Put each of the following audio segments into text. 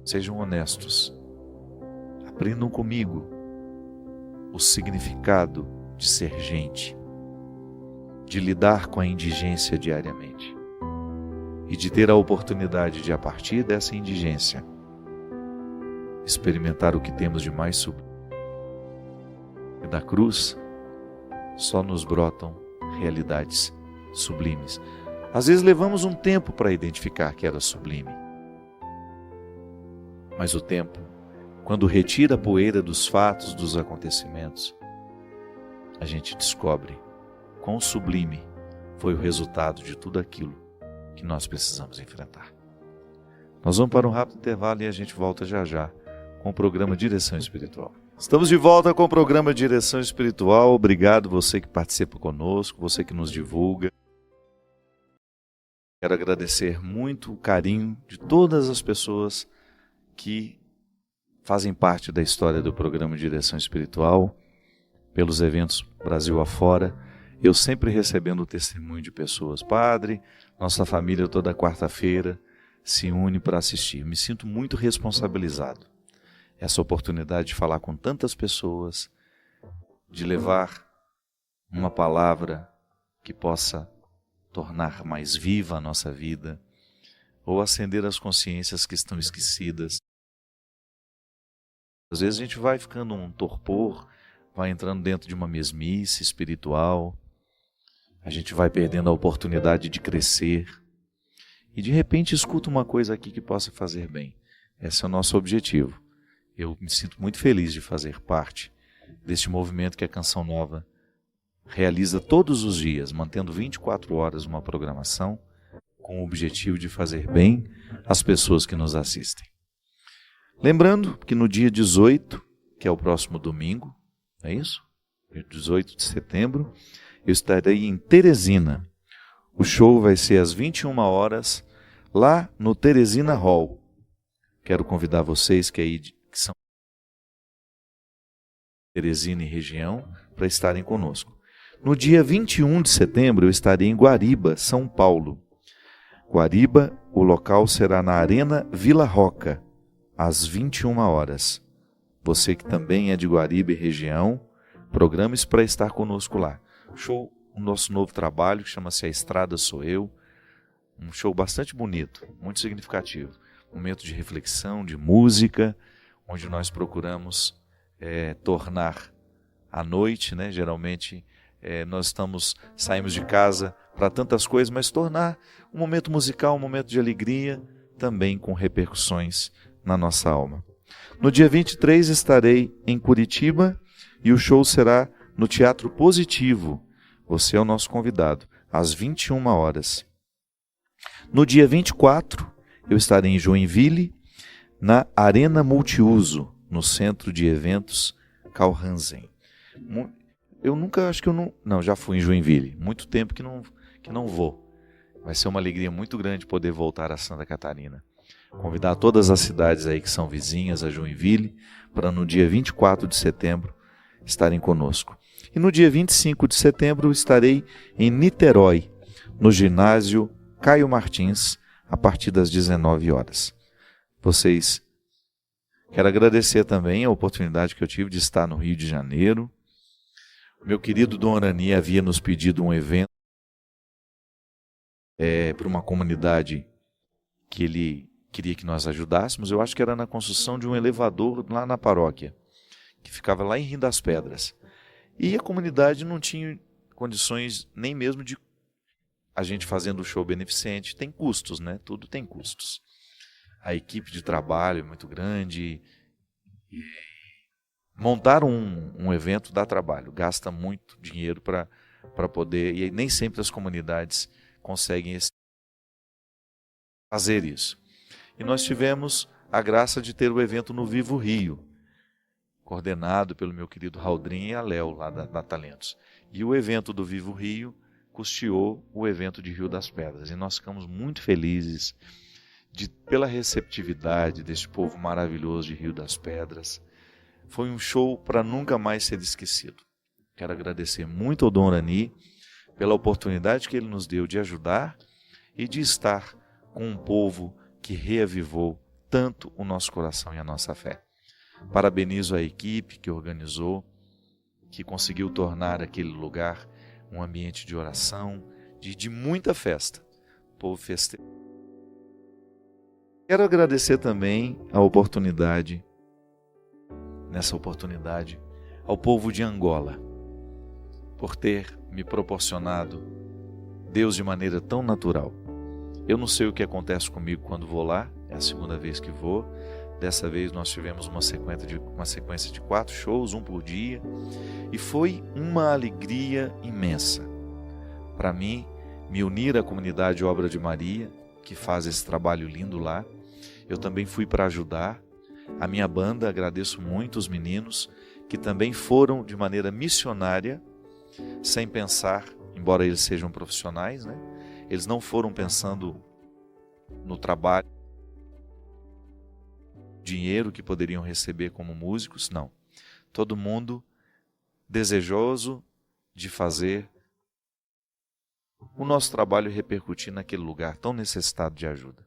Sejam honestos. Aprendam comigo o significado de ser gente, de lidar com a indigência diariamente e de ter a oportunidade de, a partir dessa indigência, experimentar o que temos de mais sublime. E da cruz só nos brotam realidades sublimes. Às vezes levamos um tempo para identificar que era sublime, mas o tempo, quando retira a poeira dos fatos, dos acontecimentos, a gente descobre quão sublime foi o resultado de tudo aquilo que nós precisamos enfrentar. Nós vamos para um rápido intervalo e a gente volta já já com o programa Direção Espiritual. Estamos de volta com o programa Direção Espiritual. Obrigado você que participa conosco, você que nos divulga. Quero agradecer muito o carinho de todas as pessoas que fazem parte da história do programa Direção Espiritual, pelos eventos Brasil afora, eu sempre recebendo o testemunho de pessoas. Padre, nossa família toda quarta-feira se une para assistir. Me sinto muito responsabilizado. Essa oportunidade de falar com tantas pessoas, de levar uma palavra que possa tornar mais viva a nossa vida, ou acender as consciências que estão esquecidas. Às vezes a gente vai ficando um torpor, vai entrando dentro de uma mesmice espiritual, a gente vai perdendo a oportunidade de crescer e de repente escuta uma coisa aqui que possa fazer bem. Esse é o nosso objetivo. Eu me sinto muito feliz de fazer parte deste movimento que a Canção Nova realiza todos os dias, mantendo 24 horas uma programação com o objetivo de fazer bem às pessoas que nos assistem. Lembrando que no dia 18, que é o próximo domingo, é isso? Dia 18 de setembro, eu estarei em Teresina. O show vai ser às 21 horas, lá no Teresina Hall. Quero convidar vocês que são Teresina e região, para estarem conosco. No dia 21 de setembro, eu estarei em Guariba, São Paulo. Guariba, o local será na Arena Vila Roca, às 21 horas. Você que também é de Guariba e região, programe-se para estar conosco lá. Show, o nosso novo trabalho, que chama-se A Estrada Sou Eu. Um show bastante bonito, muito significativo. Momento de reflexão, de música, onde nós procuramos tornar a noite, né? Geralmente nós saímos de casa para tantas coisas, mas tornar um momento musical, um momento de alegria, também com repercussões na nossa alma. No dia 23 estarei em Curitiba e o show será no Teatro Positivo. Você é o nosso convidado, às 21 horas. No dia 24, eu estarei em Joinville, na Arena Multiuso, no Centro de Eventos Carl Hansen. Já fui em Joinville, muito tempo que não vou. Vai ser uma alegria muito grande poder voltar a Santa Catarina. Convidar todas as cidades aí que são vizinhas a Joinville, para no dia 24 de setembro estarem conosco. E no dia 25 de setembro estarei em Niterói, no ginásio Caio Martins, a partir das 19 horas. Quero agradecer também a oportunidade que eu tive de estar no Rio de Janeiro. Meu querido Dom Arani havia nos pedido um evento para uma comunidade que ele queria que nós ajudássemos. Eu acho que era na construção de um elevador lá na paróquia, que ficava lá em Rio das Pedras. E a comunidade não tinha condições nem mesmo de a gente fazendo o show beneficente. Tem custos, né? Tudo tem custos. A equipe de trabalho é muito grande. E montar um evento dá trabalho, gasta muito dinheiro para poder, e nem sempre as comunidades conseguem fazer isso. E nós tivemos a graça de ter o evento no Vivo Rio, coordenado pelo meu querido Raudrim e a Léo, lá da Talentos. E o evento do Vivo Rio custeou o evento de Rio das Pedras. E nós ficamos muito felizes pela receptividade deste povo maravilhoso de Rio das Pedras. Foi um show para nunca mais ser esquecido. Quero agradecer muito ao Dom Arani pela oportunidade que ele nos deu de ajudar e de estar com um povo que reavivou tanto o nosso coração e a nossa fé. Parabenizo a equipe que organizou, que conseguiu tornar aquele lugar um ambiente de oração, de muita festa. O povo festeiro. Quero agradecer também nessa oportunidade, ao povo de Angola, por ter me proporcionado Deus de maneira tão natural. Eu não sei o que acontece comigo quando vou lá, é a segunda vez que vou. Dessa vez nós tivemos uma sequência de 4 shows, um por dia, e foi uma alegria imensa para mim me unir à comunidade Obra de Maria, que faz esse trabalho lindo lá. Eu também fui para ajudar a minha banda, agradeço muito os meninos que também foram de maneira missionária, sem pensar, embora eles sejam profissionais, né? Eles não foram pensando no trabalho, dinheiro que poderiam receber como músicos, não. Todo mundo desejoso de fazer o nosso trabalho repercutir naquele lugar tão necessitado de ajuda.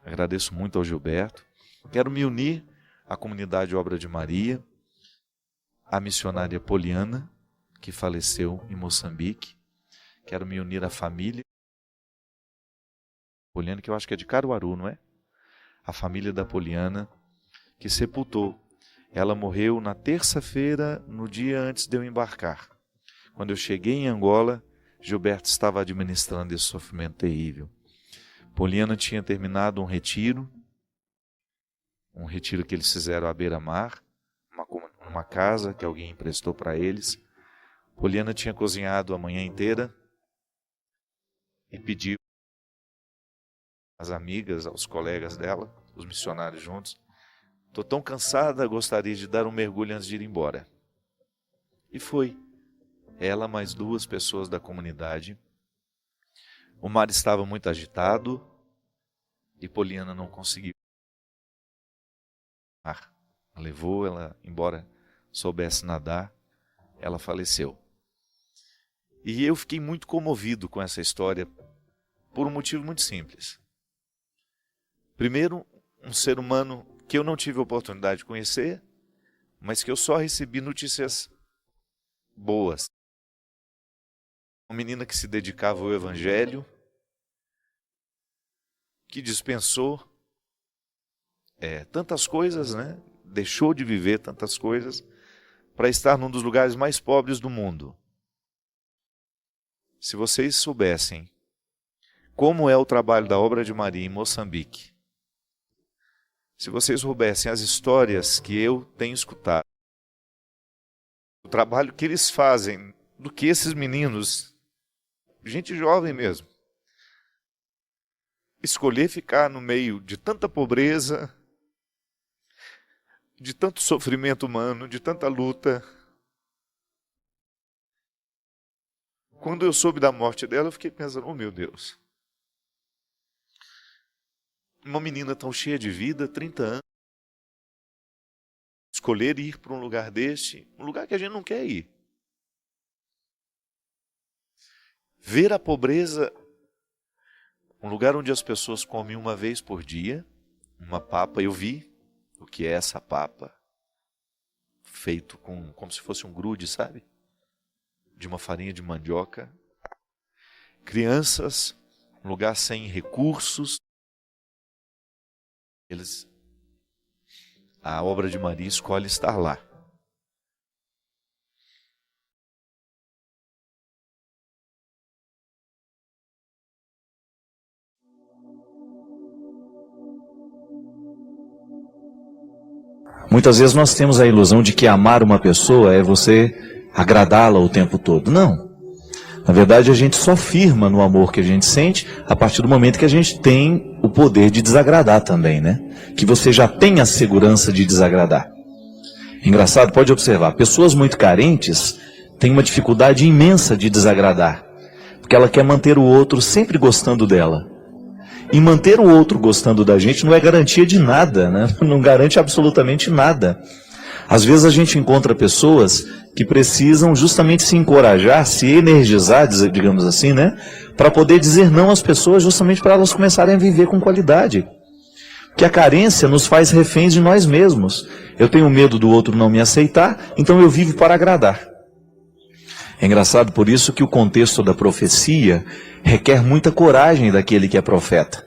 Agradeço muito ao Gilberto. Quero me unir à comunidade Obra de Maria, à missionária Poliana, que faleceu em Moçambique. Quero me unir à família Poliana, que eu acho que é de Caruaru, não é? A família da Poliana, que sepultou. Ela morreu na terça-feira, no dia antes de eu embarcar. Quando eu cheguei em Angola, Gilberto estava administrando esse sofrimento terrível. Poliana tinha terminado um retiro que eles fizeram à beira-mar, uma casa que alguém emprestou para eles. Poliana tinha cozinhado a manhã inteira e pediu às amigas, aos colegas dela, os missionários juntos: estou tão cansada, gostaria de dar um mergulho antes de ir embora. E foi. Ela mais 2 pessoas da comunidade. O mar estava muito agitado e Poliana não conseguiu. Levou ela, embora soubesse nadar, ela faleceu. E eu fiquei muito comovido com essa história por um motivo muito simples. Primeiro, um ser humano que eu não tive a oportunidade de conhecer, mas que eu só recebi notícias boas. Uma menina que se dedicava ao Evangelho, que dispensou tantas coisas, né? Deixou de viver tantas coisas para estar num dos lugares mais pobres do mundo. Se vocês soubessem como é o trabalho da Obra de Maria em Moçambique, se vocês soubessem as histórias que eu tenho escutado, o trabalho que eles fazem, do que esses meninos, gente jovem mesmo, escolher ficar no meio de tanta pobreza, de tanto sofrimento humano, de tanta luta. Quando eu soube da morte dela, eu fiquei pensando: oh meu Deus, uma menina tão cheia de vida, 30 anos, escolher ir para um lugar deste, um lugar que a gente não quer ir. Ver a pobreza, um lugar onde as pessoas comem uma vez por dia, uma papa. Eu vi o que é essa papa, feito como se fosse um grude, sabe? De uma farinha de mandioca. Crianças, um lugar sem recursos. A Obra de Maria escolhe estar lá. Muitas vezes nós temos a ilusão de que amar uma pessoa é você agradá-la o tempo todo. Não. Na verdade, a gente só firma no amor que a gente sente a partir do momento que a gente tem o poder de desagradar também, né? Que você já tem a segurança de desagradar. Engraçado, pode observar, pessoas muito carentes têm uma dificuldade imensa de desagradar, porque ela quer manter o outro sempre gostando dela. E manter o outro gostando da gente não é garantia de nada, né? Não garante absolutamente nada. Às vezes a gente encontra pessoas que precisam justamente se encorajar, se energizar, digamos assim, né? Para poder dizer não às pessoas, justamente para elas começarem a viver com qualidade. que a carência nos faz reféns de nós mesmos. Eu tenho medo do outro não me aceitar, então eu vivo para agradar. É engraçado por isso que o contexto da profecia requer muita coragem daquele que é profeta.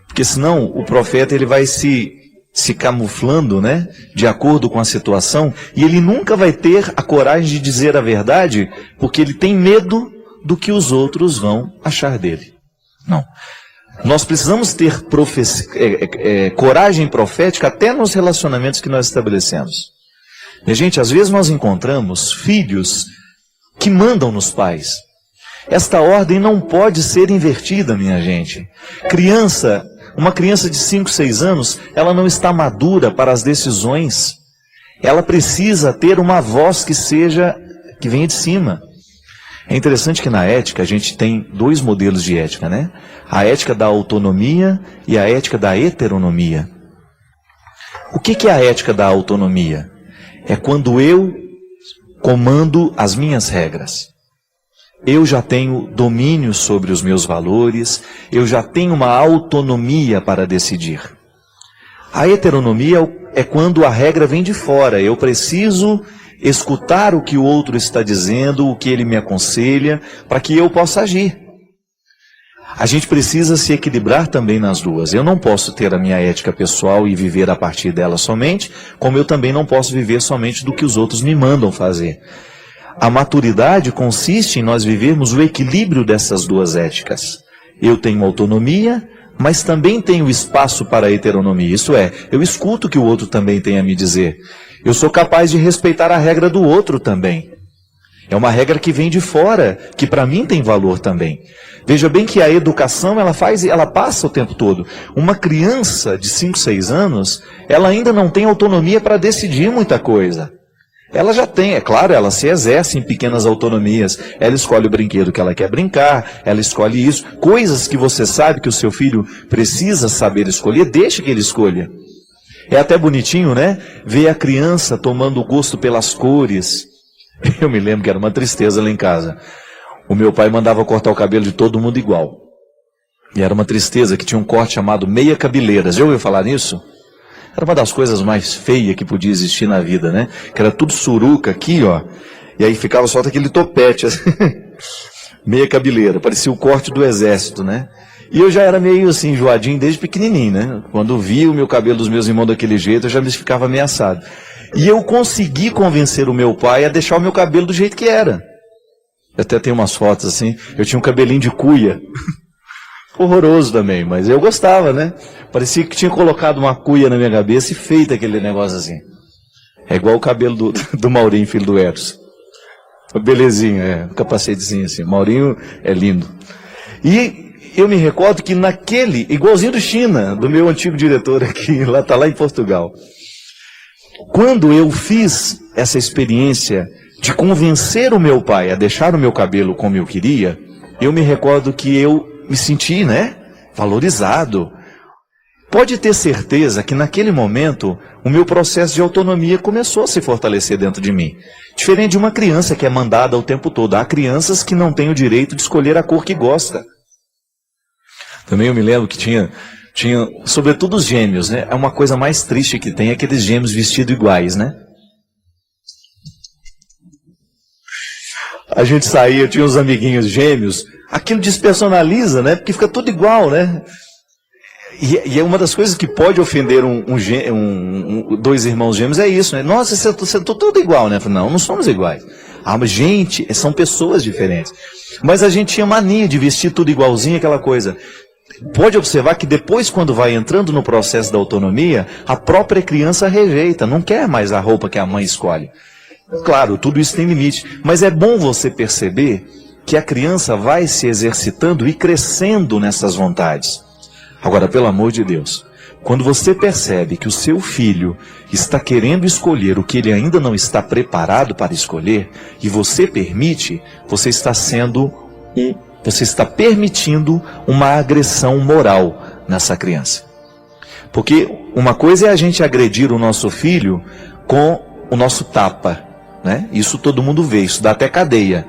Porque senão o profeta ele vai se camuflando, né, de acordo com a situação, e ele nunca vai ter a coragem de dizer a verdade, porque ele tem medo do que os outros vão achar dele. Não. Nós precisamos ter coragem profética até nos relacionamentos que nós estabelecemos. E, gente, às vezes nós encontramos filhos que mandam nos pais. Esta ordem não pode ser invertida, minha gente. Uma criança de 5, 6 anos, ela não está madura para as decisões. Ela precisa ter uma voz que venha de cima. É interessante que na ética a gente tem 2 modelos de ética, né? A ética da autonomia e a ética da heteronomia. O que é a ética da autonomia? É quando eu comando as minhas regras. Eu já tenho domínio sobre os meus valores, eu já tenho uma autonomia para decidir. A heteronomia é quando a regra vem de fora, eu preciso escutar o que o outro está dizendo, o que ele me aconselha, para que eu possa agir. A gente precisa se equilibrar também nas duas. Eu não posso ter a minha ética pessoal e viver a partir dela somente, como eu também não posso viver somente do que os outros me mandam fazer. A maturidade consiste em nós vivermos o equilíbrio dessas duas éticas. Eu tenho autonomia, mas também tenho espaço para a heteronomia. Isso é, eu escuto o que o outro também tem a me dizer. Eu sou capaz de respeitar a regra do outro também. É uma regra que vem de fora, que para mim tem valor também. Veja bem que a educação ela passa o tempo todo. Uma criança de 5, 6 anos, ela ainda não tem autonomia para decidir muita coisa. Ela já tem, é claro, ela se exerce em pequenas autonomias. Ela escolhe o brinquedo que ela quer brincar, ela escolhe isso. Coisas que você sabe que o seu filho precisa saber escolher, deixa que ele escolha. É até bonitinho, né? Ver a criança tomando gosto pelas cores. Eu me lembro que era uma tristeza lá em casa. O meu pai mandava cortar o cabelo de todo mundo igual. E era uma tristeza que tinha um corte chamado meia cabeleira. Já ouviu falar nisso? Era uma das coisas mais feias que podia existir na vida, né? Que era tudo suruca aqui, ó. E aí ficava só aquele topete, assim. Meia cabeleira. Parecia o corte do exército, né? E eu já era meio assim, enjoadinho desde pequenininho, né? Quando via o meu cabelo dos meus irmãos daquele jeito, eu já me ficava ameaçado. E eu consegui convencer o meu pai a deixar o meu cabelo do jeito que era. Eu até tenho umas fotos assim, eu tinha um cabelinho de cuia. Horroroso também, mas eu gostava, né? Parecia que tinha colocado uma cuia na minha cabeça e feito aquele negócio assim. É igual o cabelo do Maurinho, filho do Eros. Belezinha, um capacetezinho assim. Maurinho é lindo. E eu me recordo que igualzinho do China, do meu antigo diretor aqui, tá lá em Portugal. Quando eu fiz essa experiência de convencer o meu pai a deixar o meu cabelo como eu queria, eu me recordo que eu me senti, né, valorizado. Pode ter certeza que naquele momento o meu processo de autonomia começou a se fortalecer dentro de mim. Diferente de uma criança que é mandada o tempo todo. Há crianças que não têm o direito de escolher a cor que gosta. Também eu me lembro que tinha sobretudo os gêmeos, né? É uma coisa mais triste que tem, aqueles gêmeos vestidos iguais, né? A gente saía, tinha uns amiguinhos gêmeos, aquilo despersonaliza, né? Porque fica tudo igual, né? E é uma das coisas que pode ofender dois irmãos gêmeos, é isso, né? Nossa, você tá tudo igual, né? Não somos iguais. Mas gente, são pessoas diferentes. Mas a gente tinha mania de vestir tudo igualzinho, aquela coisa. Pode observar que depois, quando vai entrando no processo da autonomia, a própria criança rejeita, não quer mais a roupa que a mãe escolhe. Claro, tudo isso tem limite, mas é bom você perceber que a criança vai se exercitando e crescendo nessas vontades. Agora, pelo amor de Deus, quando você percebe que o seu filho está querendo escolher o que ele ainda não está preparado para escolher, e você permite, você está permitindo uma agressão moral nessa criança. Porque uma coisa é a gente agredir o nosso filho com o nosso tapa, né? Isso todo mundo vê, isso dá até cadeia.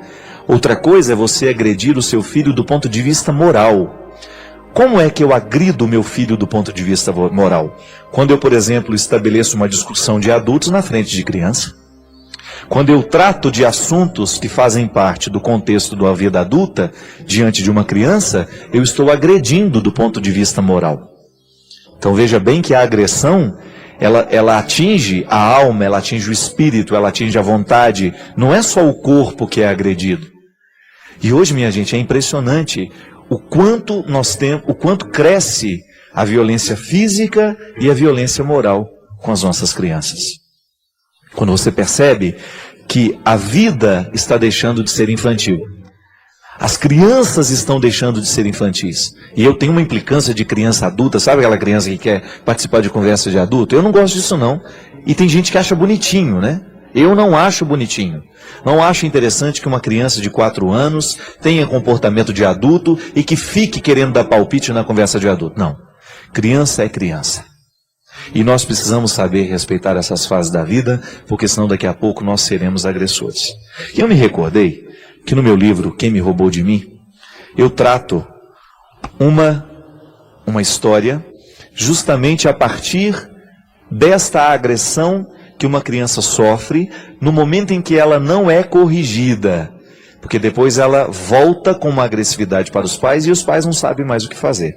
Outra coisa é você agredir o seu filho do ponto de vista moral. Como é que eu agrido o meu filho do ponto de vista moral? Quando eu, por exemplo, estabeleço uma discussão de adultos na frente de criança. Quando eu trato de assuntos que fazem parte do contexto da vida adulta, diante de uma criança, eu estou agredindo do ponto de vista moral. Então veja bem que a agressão, ela atinge a alma, ela atinge o espírito, ela atinge a vontade. Não é só o corpo que é agredido. E hoje, minha gente, é impressionante o quanto o quanto cresce a violência física e a violência moral com as nossas crianças. Quando você percebe que a vida está deixando de ser infantil. As crianças estão deixando de ser infantis. E eu tenho uma implicância de criança adulta, sabe aquela criança que quer participar de conversa de adulto? Eu não gosto disso não. E tem gente que acha bonitinho, né? Eu não acho bonitinho. Não acho interessante que uma criança de 4 anos tenha comportamento de adulto e que fique querendo dar palpite na conversa de adulto. Não. Criança é criança. E nós precisamos saber respeitar essas fases da vida, porque senão daqui a pouco nós seremos agressores. E eu me recordei que no meu livro, Quem Me Roubou de Mim, eu trato uma história justamente a partir desta agressão que uma criança sofre no momento em que ela não é corrigida. Porque depois ela volta com uma agressividade para os pais e os pais não sabem mais o que fazer.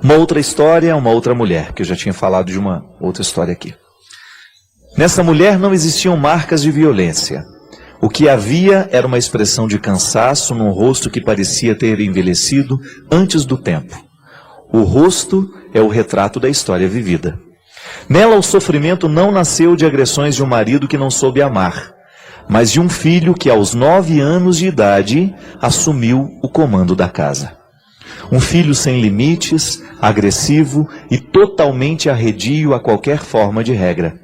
Uma outra história, uma outra mulher, que eu já tinha falado de uma outra história aqui. Nessa mulher não existiam marcas de violência. O que havia era uma expressão de cansaço num rosto que parecia ter envelhecido antes do tempo. O rosto é o retrato da história vivida. Nela o sofrimento não nasceu de agressões de um marido que não soube amar, mas de um filho que aos 9 anos de idade assumiu o comando da casa. Um filho sem limites, agressivo e totalmente arredio a qualquer forma de regra.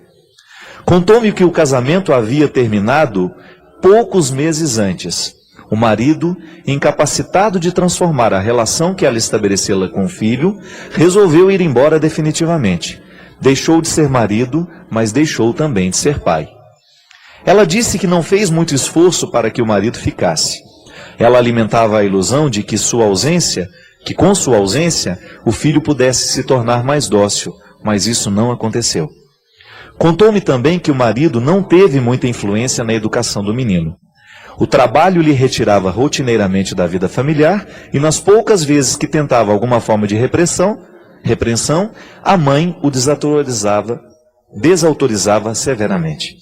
Contou-me que o casamento havia terminado poucos meses antes. O marido, incapacitado de transformar a relação que ela estabelecera com o filho, resolveu ir embora definitivamente. Deixou de ser marido, mas deixou também de ser pai. Ela disse que não fez muito esforço para que o marido ficasse. Ela alimentava a ilusão de que com sua ausência, o filho pudesse se tornar mais dócil, mas isso não aconteceu. Contou-me também que o marido não teve muita influência na educação do menino. O trabalho lhe retirava rotineiramente da vida familiar e nas poucas vezes que tentava alguma forma de repreensão, a mãe o desautorizava severamente.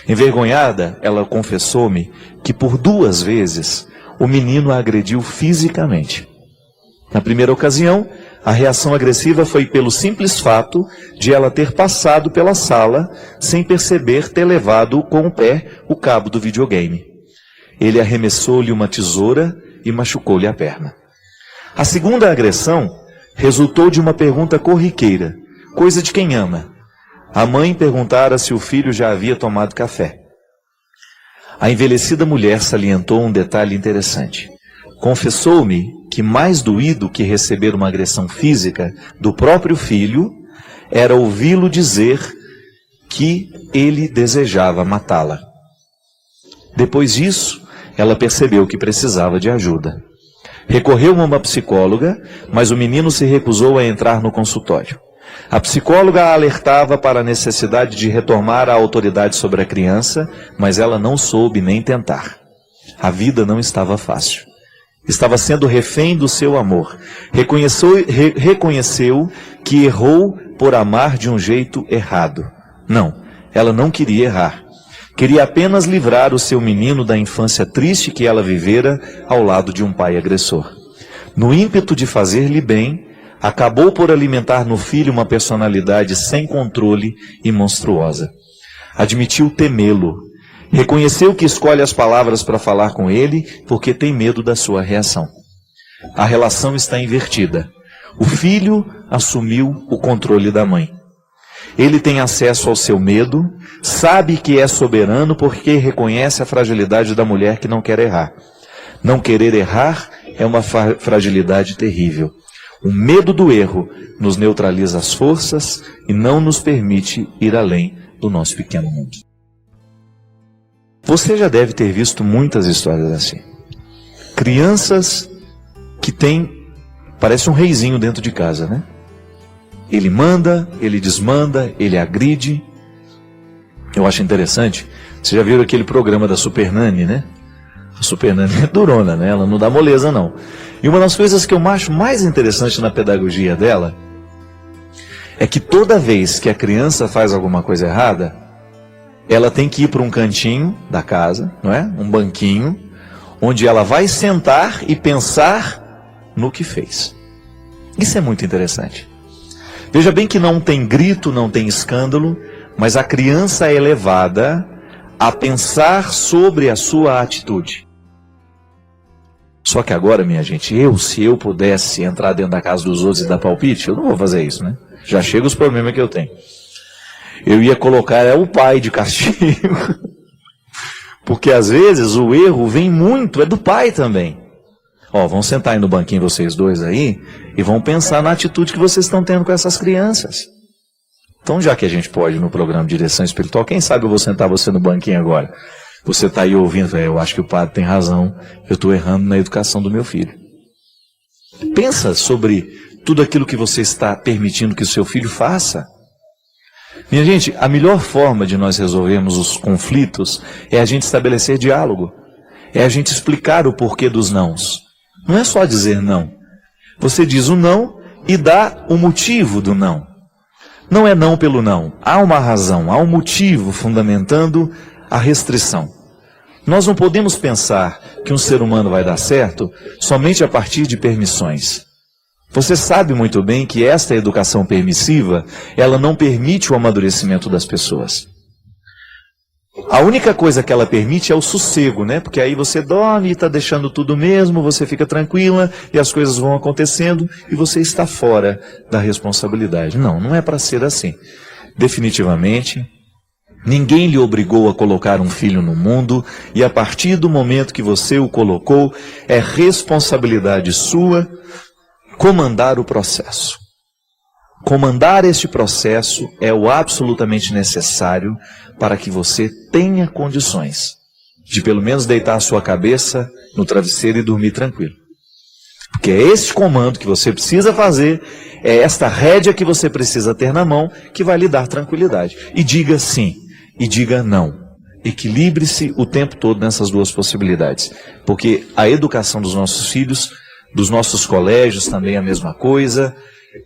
Envergonhada, ela confessou-me que por 2 vezes o menino a agrediu fisicamente. Na primeira ocasião, a reação agressiva foi pelo simples fato de ela ter passado pela sala sem perceber ter levado com o pé o cabo do videogame. Ele arremessou-lhe uma tesoura e machucou-lhe a perna. A segunda agressão resultou de uma pergunta corriqueira, coisa de quem ama. A mãe perguntara se o filho já havia tomado café. A envelhecida mulher salientou um detalhe interessante. Confessou-me que mais doído que receber uma agressão física do próprio filho era ouvi-lo dizer que ele desejava matá-la. Depois disso, ela percebeu que precisava de ajuda. Recorreu a uma psicóloga, mas o menino se recusou a entrar no consultório. A psicóloga a alertava para a necessidade de retomar a autoridade sobre a criança, mas ela não soube nem tentar. A vida não estava fácil. Estava sendo refém do seu amor. Reconheceu que errou por amar de um jeito errado. Não, ela não queria errar. Queria apenas livrar o seu menino da infância triste que ela vivera ao lado de um pai agressor. No ímpeto de fazer-lhe bem, acabou por alimentar no filho uma personalidade sem controle e monstruosa. Admitiu temê-lo. Reconheceu que escolhe as palavras para falar com ele porque tem medo da sua reação. A relação está invertida. O filho assumiu o controle da mãe. Ele tem acesso ao seu medo, sabe que é soberano porque reconhece a fragilidade da mulher que não quer errar. Não querer errar é uma fragilidade terrível. O medo do erro nos neutraliza as forças e não nos permite ir além do nosso pequeno mundo. Você já deve ter visto muitas histórias assim. Crianças que têm Parece um reizinho dentro de casa, né? Ele manda, ele desmanda, ele agride. Eu acho interessante. Vocês já viram aquele programa da Super Nani, né? A Super Nani é durona, né? Ela não dá moleza, não. E uma das coisas que eu acho mais interessante na pedagogia dela é que toda vez que a criança faz alguma coisa errada, ela tem que ir para um cantinho da casa, não é? Um banquinho, onde ela vai sentar e pensar no que fez. Isso é muito interessante. Veja bem que não tem grito, não tem escândalo, mas a criança é levada a pensar sobre a sua atitude. Só que agora, minha gente, se eu pudesse entrar dentro da casa dos outros e dar palpite, eu não vou fazer isso, né? Já chega os problemas que eu tenho. Eu ia colocar o pai de castigo. Porque às vezes o erro vem muito, é do pai também. Vão sentar aí no banquinho vocês dois aí e vão pensar na atitude que vocês estão tendo com essas crianças. Então, já que a gente pode no programa de direção espiritual, quem sabe eu vou sentar você no banquinho agora. Você está aí ouvindo, eu acho que o padre tem razão, eu estou errando na educação do meu filho. Pensa sobre tudo aquilo que você está permitindo que o seu filho faça. Minha gente, a melhor forma de nós resolvermos os conflitos é a gente estabelecer diálogo. É a gente explicar o porquê dos nãos. Não é só dizer não. Você diz o não e dá o motivo do não. Não é não pelo não. Há uma razão, há um motivo fundamentando a restrição. Nós não podemos pensar que um ser humano vai dar certo somente a partir de permissões. Você sabe muito bem que esta educação permissiva, ela não permite o amadurecimento das pessoas. A única coisa que ela permite é o sossego, né? Porque aí você dorme e está deixando tudo mesmo, você fica tranquila e as coisas vão acontecendo e você está fora da responsabilidade. Não é para ser assim. Definitivamente, ninguém lhe obrigou a colocar um filho no mundo e a partir do momento que você o colocou, é responsabilidade sua comandar o processo. Comandar este processo é o absolutamente necessário para que você tenha condições de pelo menos deitar a sua cabeça no travesseiro e dormir tranquilo. Porque é esse comando que você precisa fazer, é esta rédea que você precisa ter na mão que vai lhe dar tranquilidade. E diga sim, e diga não. Equilibre-se o tempo todo nessas duas possibilidades. Porque a educação dos nossos filhos, dos nossos colégios também é a mesma coisa.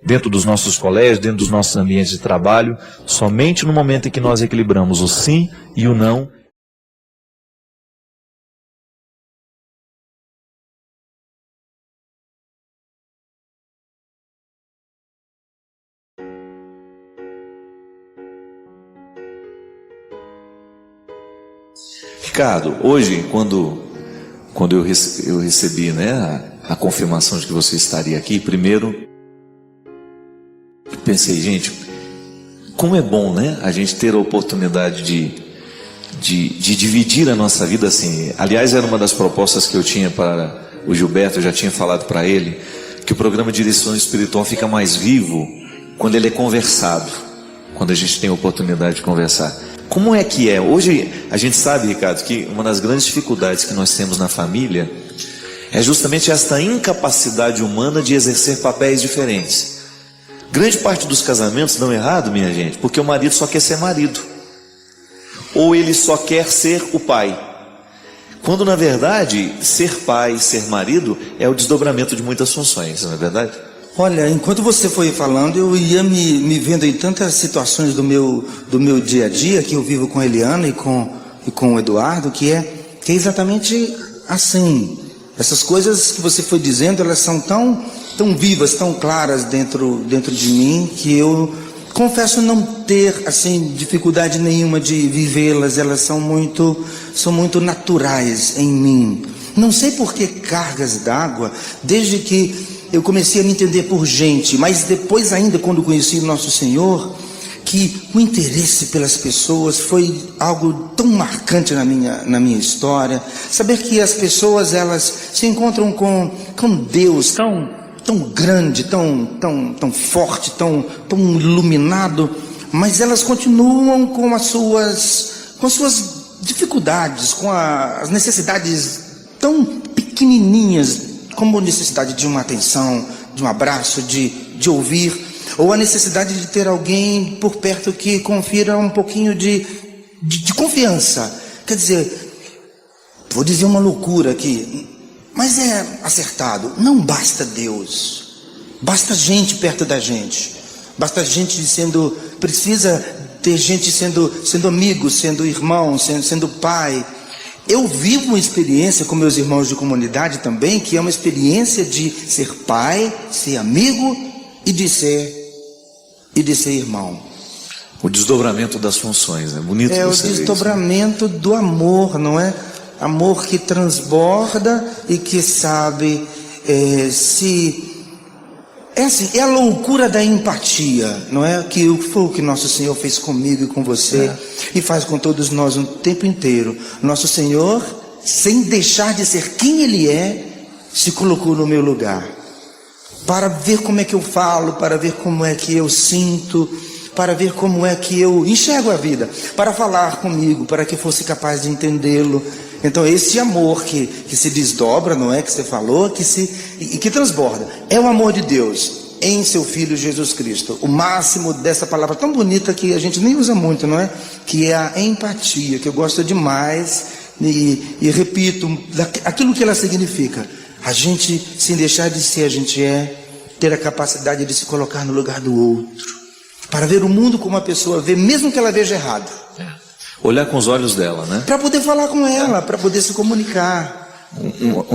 Dentro dos nossos colégios, dentro dos nossos ambientes de trabalho, somente no momento em que nós equilibramos o sim e o não. Ricardo, hoje, quando eu recebi, né, a confirmação de que você estaria aqui, primeiro pensei, gente, como é bom, né, a gente ter a oportunidade de dividir a nossa vida assim. Aliás, era uma das propostas que eu tinha para o Gilberto, eu já tinha falado para ele, que o programa de direção espiritual fica mais vivo quando ele é conversado, quando a gente tem a oportunidade de conversar. Como é que é? Hoje a gente sabe, Ricardo, que uma das grandes dificuldades que nós temos na família é justamente esta incapacidade humana de exercer papéis diferentes. Grande parte dos casamentos dão errado, minha gente, porque o marido só quer ser marido. Ou ele só quer ser o pai. Quando, na verdade, ser pai, ser marido, é o desdobramento de muitas funções, não é verdade? Olha, enquanto você foi falando, eu ia me vendo em tantas situações do meu dia a dia, que eu vivo com a Eliana e com o Eduardo, que é exatamente assim. Essas coisas que você foi dizendo, elas são tão vivas, tão claras dentro de mim, que eu confesso não ter assim dificuldade nenhuma de vivê-las. Elas são muito naturais em mim. Não sei por que cargas d'água, desde que eu comecei a me entender por gente, mas depois ainda, quando conheci o nosso Senhor, que o interesse pelas pessoas foi algo tão marcante na minha história. Saber que as pessoas, elas se encontram com Deus tão grande, tão forte, tão iluminado, mas elas continuam com as suas dificuldades, com as necessidades tão pequenininhas, como necessidade de uma atenção, um abraço, de ouvir, ou a necessidade de ter alguém por perto que confira um pouquinho de confiança. Quer dizer, vou dizer uma loucura aqui, mas é acertado. Não basta Deus, basta gente perto da gente, basta gente precisa ter gente sendo amigo, sendo irmão, sendo pai. Eu vivo uma experiência com meus irmãos de comunidade também, que é uma experiência de ser pai, ser amigo e de ser irmão. O desdobramento das funções, é bonito. É o desdobramento do amor, não é? Amor que transborda e que sabe é a loucura da empatia, não é? Que foi o que nosso Senhor fez comigo e com você, e faz com todos nós o tempo inteiro. Nosso Senhor, sem deixar de ser quem Ele é, se colocou no meu lugar, para ver como é que eu falo, para ver como é que eu sinto, para ver como é que eu enxergo a vida, para falar comigo, para que fosse capaz de entendê-lo. Então esse amor que se desdobra, não é, que você falou, que transborda, é o amor de Deus em seu Filho Jesus Cristo. O máximo dessa palavra tão bonita que a gente nem usa muito, não é? Que é a empatia, que eu gosto demais e repito, aquilo que ela significa. A gente, sem deixar de ser, a gente ter a capacidade de se colocar no lugar do outro, para ver o mundo como a pessoa vê, mesmo que ela veja errado. Olhar com os olhos dela, né? Para poder falar com ela, para poder se comunicar.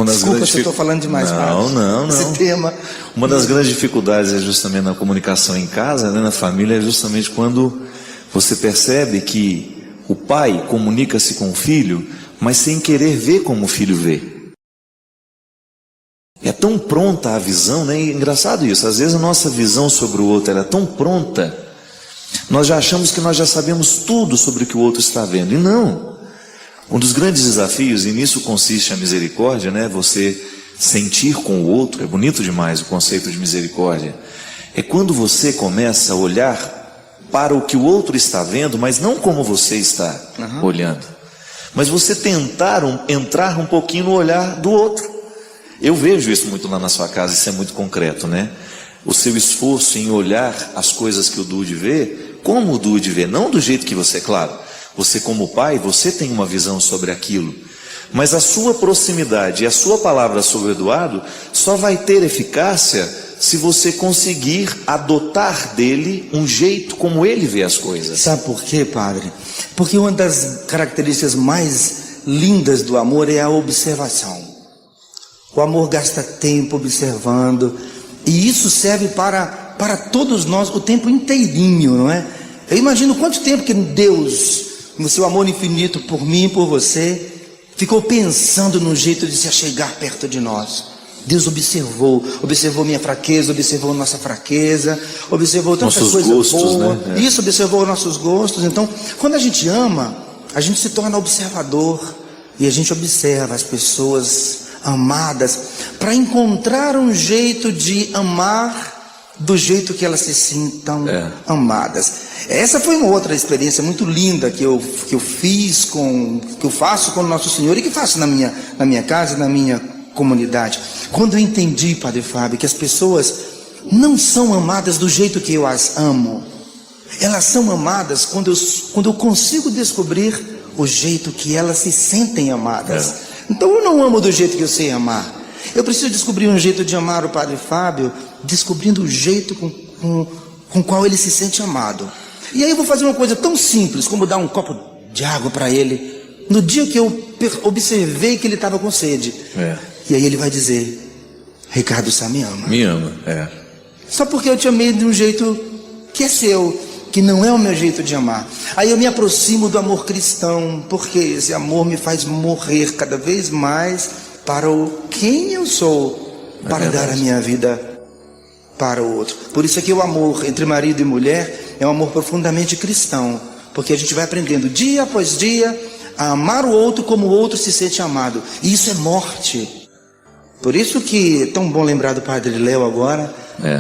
Desculpa se eu estou falando demais. Não. Esse tema. Uma das grandes dificuldades é justamente na comunicação em casa, né, na família, é justamente quando você percebe que o pai comunica-se com o filho, mas sem querer ver como o filho vê. É tão pronta a visão, né? E engraçado isso, às vezes a nossa visão sobre o outro é tão pronta, nós já achamos que nós já sabemos tudo sobre o que o outro está vendo, e não. Um dos grandes desafios, e nisso consiste a misericórdia, né? Você sentir com o outro, é bonito demais o conceito de misericórdia, é quando você começa a olhar para o que o outro está vendo, mas não como você está olhando, mas você tentar entrar um pouquinho no olhar do outro. Eu vejo isso muito lá na sua casa, isso é muito concreto, né? O seu esforço em olhar as coisas que o Dude vê, como o Dude vê, não do jeito que você, claro, você como pai, você tem uma visão sobre aquilo, mas a sua proximidade e a sua palavra sobre o Eduardo só vai ter eficácia se você conseguir adotar dele um jeito como ele vê as coisas. Sabe por quê, padre? Porque uma das características mais lindas do amor é a observação. O amor gasta tempo observando, e isso serve para todos nós o tempo inteirinho, não é? Eu imagino quanto tempo que Deus, no seu amor infinito por mim e por você, ficou pensando no jeito de se achegar perto de nós. Deus observou minha fraqueza, observou nossa fraqueza, observou tantas coisas boas, né? Isso, observou nossos gostos. Então, quando a gente ama, a gente se torna observador, e a gente observa as pessoas amadas, para encontrar um jeito de amar do jeito que elas se sintam amadas. Essa foi uma outra experiência muito linda que eu faço com o nosso Senhor, e que faço na minha casa, na minha comunidade. Quando eu entendi, Padre Fábio, que as pessoas não são amadas do jeito que eu as amo, elas são amadas quando eu consigo descobrir o jeito que elas se sentem amadas. Então eu não amo do jeito que eu sei amar. Eu preciso descobrir um jeito de amar o Padre Fábio, descobrindo o jeito com o qual ele se sente amado. E aí eu vou fazer uma coisa tão simples como dar um copo de água para ele, no dia que eu observei que ele estava com sede. E aí ele vai dizer: Ricardo Sá me ama. Me ama, Só porque eu te amei de um jeito que é seu, que não é o meu jeito de amar. Aí eu me aproximo do amor cristão, porque esse amor me faz morrer cada vez mais para quem eu sou, para dar a minha vida para o outro. Por isso é que o amor entre marido e mulher é um amor profundamente cristão, porque a gente vai aprendendo dia após dia a amar o outro como o outro se sente amado, e isso é morte. Por isso que é tão bom lembrar do Padre Léo agora,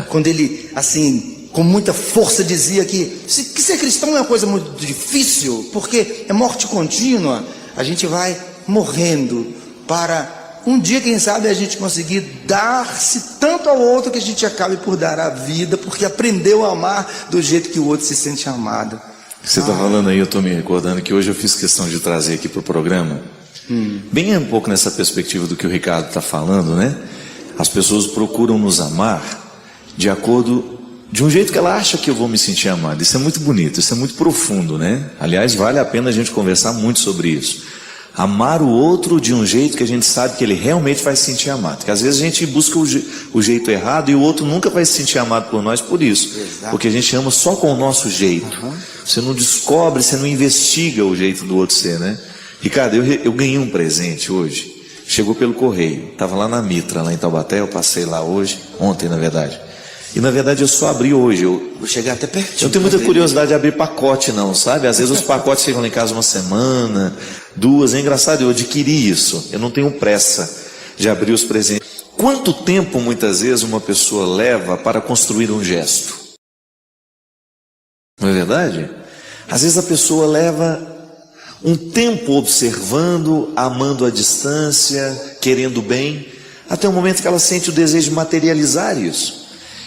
quando ele, assim, com muita força dizia que ser cristão é uma coisa muito difícil, porque é morte contínua. A gente vai morrendo para Um dia, quem sabe, a gente conseguir dar-se tanto ao outro que a gente acabe por dar a vida, porque aprendeu a amar do jeito que o outro se sente amado. Você está falando aí, eu estou me recordando que hoje eu fiz questão de trazer aqui para o programa, bem um pouco nessa perspectiva do que o Ricardo está falando, né? As pessoas procuram nos amar de acordo, de um jeito que ela acha que eu vou me sentir amado. Isso é muito bonito, isso é muito profundo, né? Aliás, vale a pena a gente conversar muito sobre isso. Amar o outro de um jeito que a gente sabe que ele realmente vai se sentir amado. Porque às vezes a gente busca o jeito errado e o outro nunca vai se sentir amado por nós por isso. Exato. Porque a gente ama só com o nosso jeito. Você não descobre, você não investiga o jeito do outro ser, né? Ricardo, eu ganhei um presente hoje. Chegou pelo correio. Estava lá na Mitra, lá em Taubaté. Eu passei lá hoje, ontem na verdade. E na verdade eu só abri hoje. Vou chegar até pertinho. Eu não tenho muita curiosidade de abrir pacote não, sabe? Às vezes os pacotes ficam lá em casa uma semana, 2. É engraçado, eu adquiri isso. Eu não tenho pressa de abrir os presentes. Quanto tempo muitas vezes uma pessoa leva para construir um gesto? Não é verdade? Às vezes a pessoa leva um tempo observando, amando à distância, querendo bem, até o momento que ela sente o desejo de materializar isso.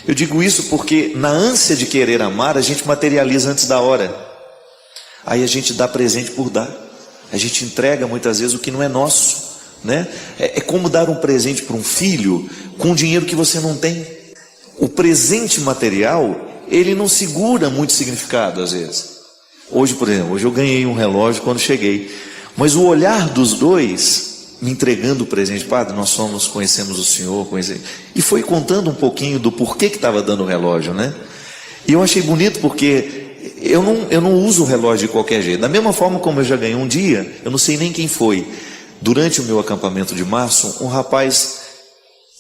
Eu digo isso porque na ânsia de querer amar, a gente materializa antes da hora. Aí a gente dá presente por dar. A gente entrega muitas vezes o que não é nosso, né? É como dar um presente para um filho com dinheiro que você não tem. O presente material, ele não segura muito significado às vezes. Hoje, por exemplo, hoje eu ganhei um relógio quando cheguei. Mas o olhar dos dois me entregando o presente, padre, nós conhecemos o senhor, e foi contando um pouquinho do porquê que estava dando o relógio, né? E eu achei bonito porque eu não uso o relógio de qualquer jeito. Da mesma forma como eu já ganhei um dia, eu não sei nem quem foi. Durante o meu acampamento de março, um rapaz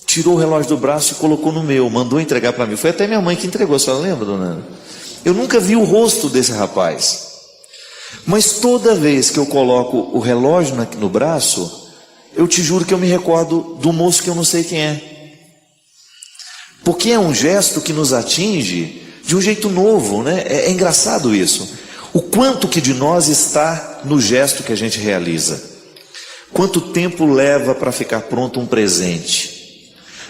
tirou o relógio do braço e colocou no meu, mandou entregar para mim. Foi até minha mãe que entregou, a senhora lembra, dona Ana? Eu nunca vi o rosto desse rapaz. Mas toda vez que eu coloco o relógio no braço, eu te juro que eu me recordo do moço que eu não sei quem é. Porque é um gesto que nos atinge de um jeito novo, né? É engraçado isso. O quanto que de nós está no gesto que a gente realiza. Quanto tempo leva para ficar pronto um presente?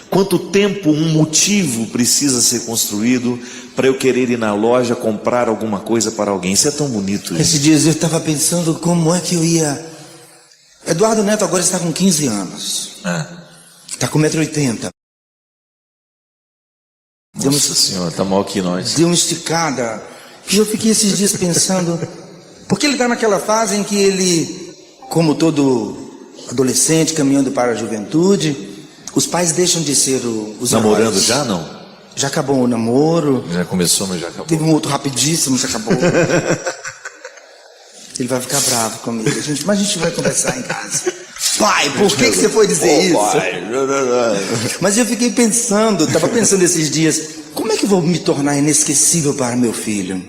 Quanto tempo um motivo precisa ser construído para eu querer ir na loja comprar alguma coisa para alguém? Isso é tão bonito. Gente. Esses dias eu estava pensando como é que eu ia... Eduardo Neto agora está com 15 anos. Está com 1,80 m. Nossa senhora, está mal que nós. Deu uma esticada. E eu fiquei esses dias pensando... Porque ele está naquela fase em que ele, como todo adolescente caminhando para a juventude, os pais deixam de ser os namorando heróis. já não? Já acabou o namoro. Já começou, mas já acabou. Teve um outro rapidíssimo, já acabou. Ele vai ficar bravo comigo, mas a gente vai conversar em casa. Pai, por que você foi dizer isso? Pai. Mas eu fiquei pensando, estava pensando esses dias, como é que eu vou me tornar inesquecível para meu filho?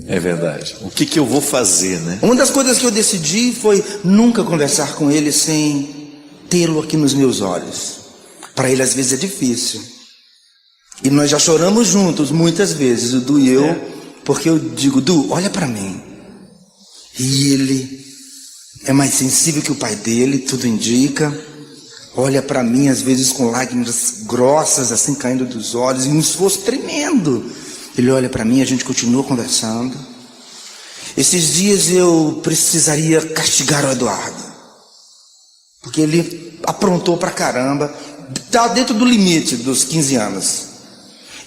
É verdade. O que eu vou fazer, né? Uma das coisas que eu decidi foi nunca conversar com ele sem tê-lo aqui nos meus olhos. Para ele às vezes é difícil. E nós já choramos juntos muitas vezes, o Du e eu, porque eu digo, Du, olha para mim. E ele é mais sensível que o pai dele, tudo indica. Olha para mim, às vezes com lágrimas grossas, assim, caindo dos olhos, e um esforço tremendo. Ele olha para mim, a gente continua conversando. Esses dias eu precisaria castigar o Eduardo. Porque ele aprontou pra caramba. Está dentro do limite dos 15 anos.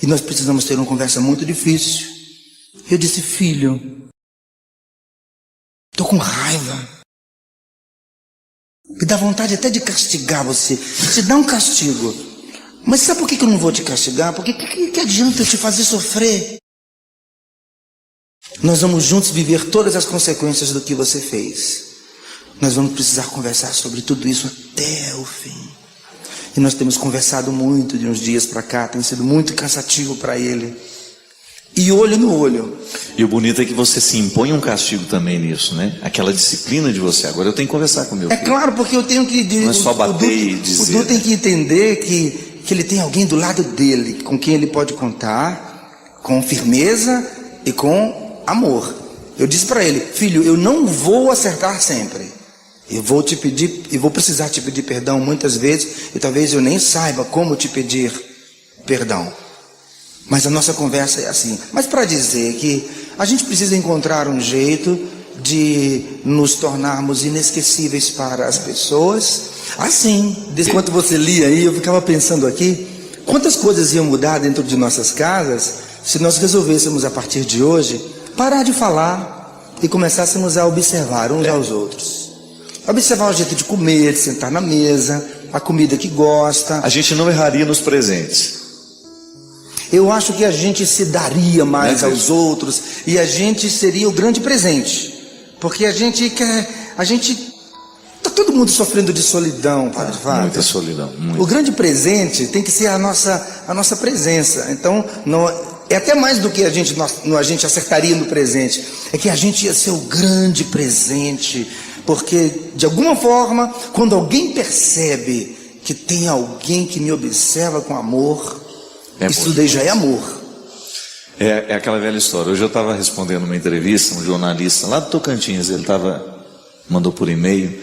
E nós precisamos ter uma conversa muito difícil. Eu disse, filho... Estou com raiva. Me dá vontade até de castigar você. Te dá um castigo. Mas sabe por que eu não vou te castigar? Porque que adianta eu te fazer sofrer? Nós vamos juntos viver todas as consequências do que você fez. Nós vamos precisar conversar sobre tudo isso até o fim. E nós temos conversado muito de uns dias para cá. Tem sido muito cansativo para ele. E olho no olho. E o bonito é que você se impõe um castigo também nisso, né? Aquela disciplina de você. Agora eu tenho que conversar com o meu filho. É claro, porque eu tenho que... Não é só bater e dizer. O Du tem que entender que ele tem alguém do lado dele, com quem ele pode contar, com firmeza e com amor. Eu disse para ele, filho, eu não vou acertar sempre. Eu vou te pedir, e vou precisar te pedir perdão muitas vezes, e talvez eu nem saiba como te pedir perdão. Mas a nossa conversa é assim. Mas para dizer que a gente precisa encontrar um jeito de nos tornarmos inesquecíveis para as pessoas. Assim, enquanto você lia aí, eu ficava pensando aqui, quantas coisas iam mudar dentro de nossas casas se nós resolvêssemos a partir de hoje parar de falar e começássemos a observar uns aos outros. Observar o jeito de comer, de sentar na mesa, a comida que gosta. A gente não erraria nos presentes. Eu acho que a gente se daria mais aos outros e a gente seria o grande presente. Porque a gente tá todo mundo sofrendo de solidão, Padre Fábio. Muita solidão. O grande presente tem que ser a nossa presença. Então, não, é até mais do que a gente acertaria no presente. É que a gente ia ser o grande presente. Porque, de alguma forma, quando alguém percebe que tem alguém que me observa com amor, isso daí já é amor. É aquela velha história. Hoje eu estava respondendo uma entrevista, um jornalista lá do Tocantins, ele mandou por e-mail,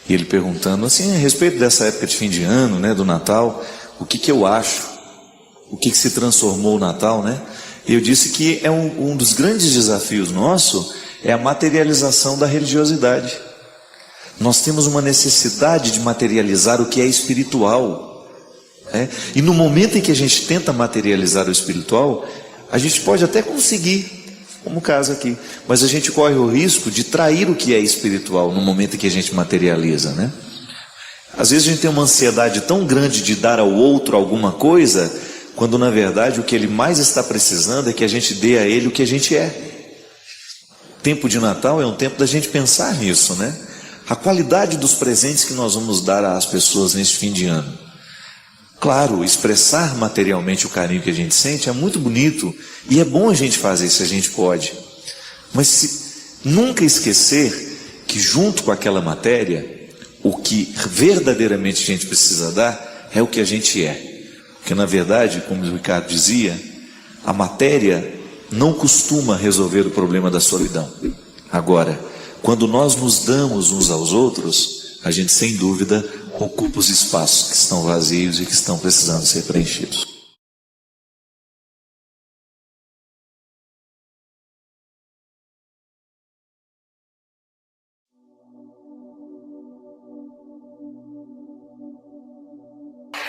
e ele perguntando assim, a respeito dessa época de fim de ano, né, do Natal, o que eu acho, o que se transformou o Natal, né? E eu disse que é um dos grandes desafios nosso, é a materialização da religiosidade. Nós temos uma necessidade de materializar o que é espiritual. E no momento em que a gente tenta materializar o espiritual, a gente pode até conseguir, como o caso aqui, mas a gente corre o risco de trair o que é espiritual no momento em que a gente materializa, né? Às vezes a gente tem uma ansiedade tão grande de dar ao outro alguma coisa, quando na verdade o que ele mais está precisando é que a gente dê a ele o que a gente é. Tempo de Natal é um tempo da gente pensar nisso, né? A qualidade dos presentes que nós vamos dar às pessoas neste fim de ano. Claro, expressar materialmente o carinho que a gente sente é muito bonito e é bom a gente fazer se a gente pode. Mas nunca esquecer que junto com aquela matéria, o que verdadeiramente a gente precisa dar é o que a gente é. Porque na verdade, como o Ricardo dizia, a matéria não costuma resolver o problema da solidão. Agora, quando nós nos damos uns aos outros, a gente sem dúvida ocupa os espaços que estão vazios e que estão precisando ser preenchidos.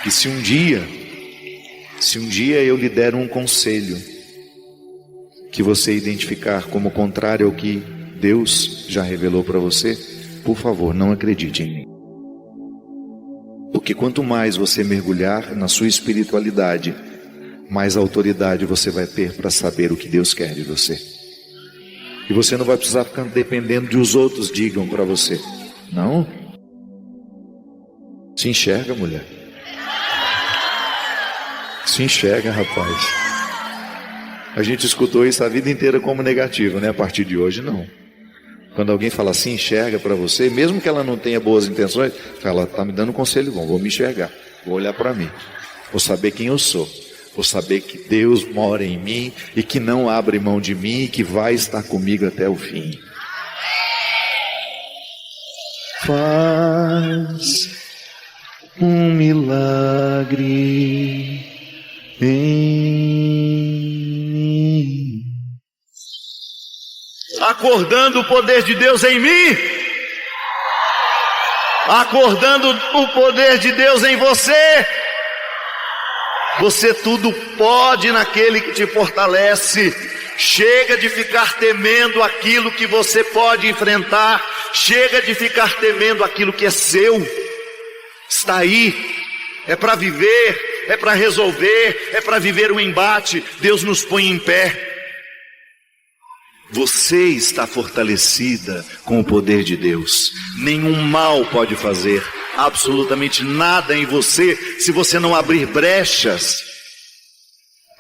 E se um dia eu lhe der um conselho que você identificar como contrário ao que Deus já revelou para você, por favor, não acredite em mim. Porque quanto mais você mergulhar na sua espiritualidade, mais autoridade você vai ter para saber o que Deus quer de você. E você não vai precisar ficar dependendo de os outros digam para você. Não. Se enxerga, mulher. Se enxerga, rapaz. A gente escutou isso a vida inteira como negativo, né? A partir de hoje, não. Quando alguém fala assim, enxerga para você, mesmo que ela não tenha boas intenções, ela está me dando um conselho bom, vou me enxergar, vou olhar para mim, vou saber quem eu sou, vou saber que Deus mora em mim e que não abre mão de mim e que vai estar comigo até o fim. Faz um milagre em mim. Acordando o poder de Deus em mim, acordando o poder de Deus em você. Você tudo pode naquele que te fortalece. Chega de ficar temendo aquilo que você pode enfrentar. Chega de ficar temendo aquilo que é seu. Está aí, é para viver, é para resolver, é para viver o embate. Deus nos põe em pé. Você está fortalecida com o poder de Deus. Nenhum mal pode fazer absolutamente nada em você se você não abrir brechas.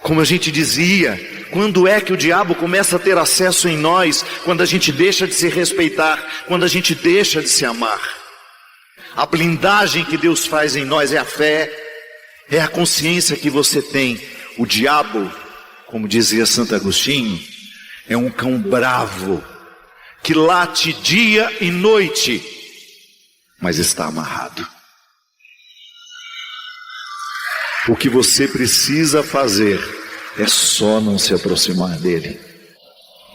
Como a gente dizia, quando é que o diabo começa a ter acesso em nós? Quando a gente deixa de se respeitar, quando a gente deixa de se amar. A blindagem que Deus faz em nós é a fé, é a consciência que você tem. O diabo, como dizia Santo Agostinho, é um cão bravo, que late dia e noite, mas está amarrado. O que você precisa fazer é só não se aproximar dele.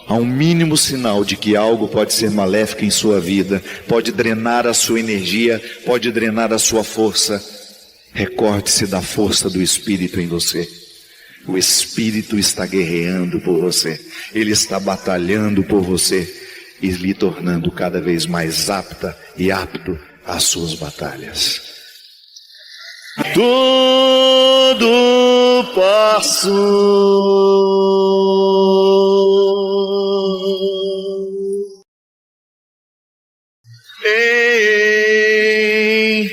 Há um mínimo sinal de que algo pode ser maléfico em sua vida, pode drenar a sua energia, pode drenar a sua força. Recorde-se da força do Espírito em você. O Espírito está guerreando por você, ele está batalhando por você e lhe tornando cada vez mais apta e apto às suas batalhas. Tudo posso em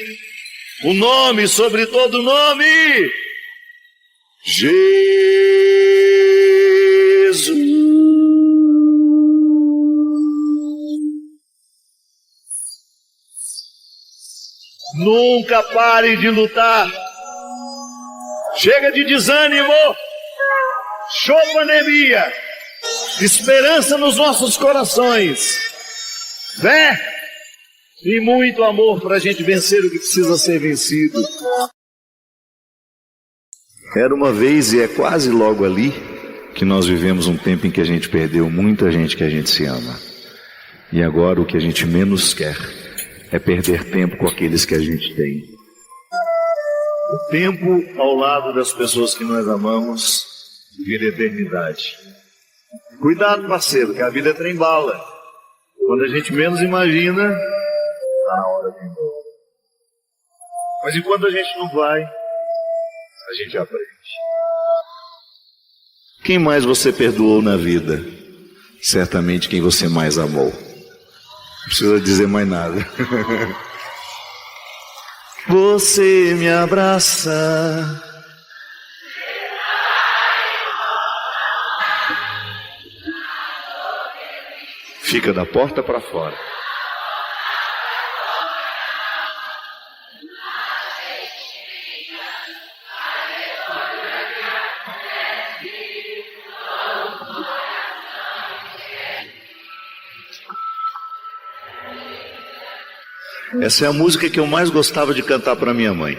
o nome sobre todo nome, Jesus. Nunca pare de lutar. Chega de desânimo, anemia, esperança nos nossos corações, fé e muito amor para a gente vencer o que precisa ser vencido. Era uma vez, e é quase logo ali, que nós vivemos um tempo em que a gente perdeu muita gente que a gente se ama. E agora o que a gente menos quer é perder tempo com aqueles que a gente tem. O tempo ao lado das pessoas que nós amamos vira eternidade. Cuidado, parceiro, que a vida é trem-bala. Quando a gente menos imagina, está na hora de ir embora. Mas enquanto a gente não vai, a gente aprende. Quem mais você perdoou na vida? Certamente quem você mais amou. Não precisa dizer mais nada. Você me abraça. Fica da porta para fora. Essa é a música que eu mais gostava de cantar para minha mãe.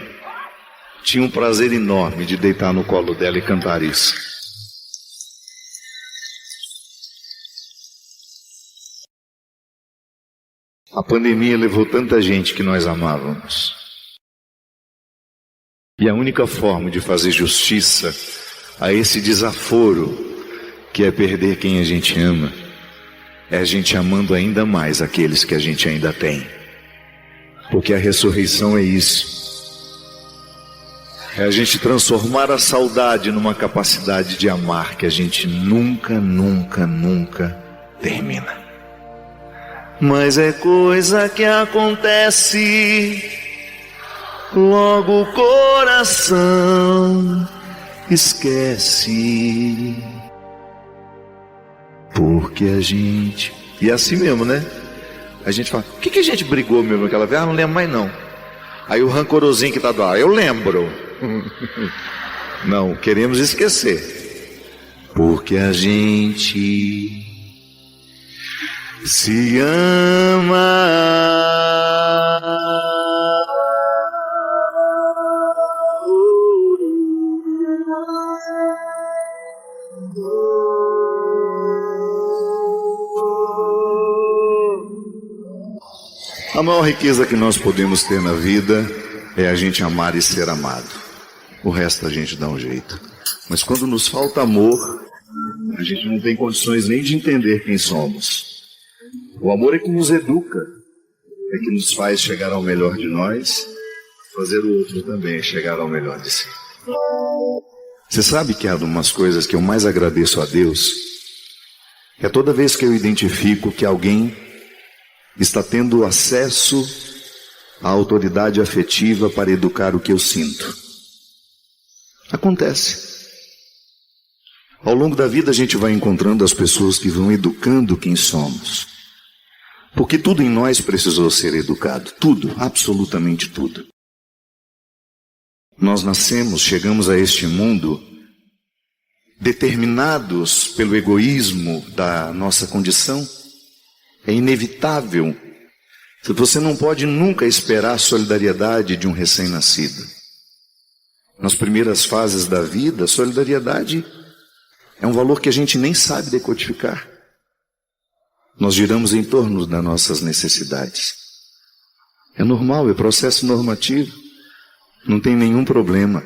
Tinha um prazer enorme de deitar no colo dela e cantar isso. A pandemia levou tanta gente que nós amávamos. E a única forma de fazer justiça a esse desaforo, que é perder quem a gente ama, é a gente amando ainda mais aqueles que a gente ainda tem. Porque a ressurreição é isso. É a gente transformar a saudade numa capacidade de amar que a gente nunca termina. Mas é coisa que acontece, logo o coração esquece. Porque a gente... E é assim mesmo, né? A gente fala, o que a gente brigou mesmo aquela vez? Ah, não lembro mais não. Aí o rancorosinho que está do lado, eu lembro. Não, queremos esquecer. Porque a gente se ama. A maior riqueza que nós podemos ter na vida é a gente amar e ser amado. O resto a gente dá um jeito. Mas quando nos falta amor, a gente não tem condições nem de entender quem somos. O amor é que nos educa, é que nos faz chegar ao melhor de nós, fazer o outro também chegar ao melhor de si. Você sabe que há umas coisas que eu mais agradeço a Deus? É toda vez que eu identifico que alguém está tendo acesso à autoridade afetiva para educar o que eu sinto. Acontece. Ao longo da vida a gente vai encontrando as pessoas que vão educando quem somos. Porque tudo em nós precisou ser educado. Tudo, absolutamente tudo. Nós nascemos, chegamos a este mundo determinados pelo egoísmo da nossa condição. É inevitável Você não pode nunca esperar a solidariedade de um recém-nascido. Nas primeiras fases da vida, a solidariedade é um valor que a gente nem sabe decodificar. Nós giramos em torno das nossas necessidades. É normal, é processo normativo. Não tem nenhum problema.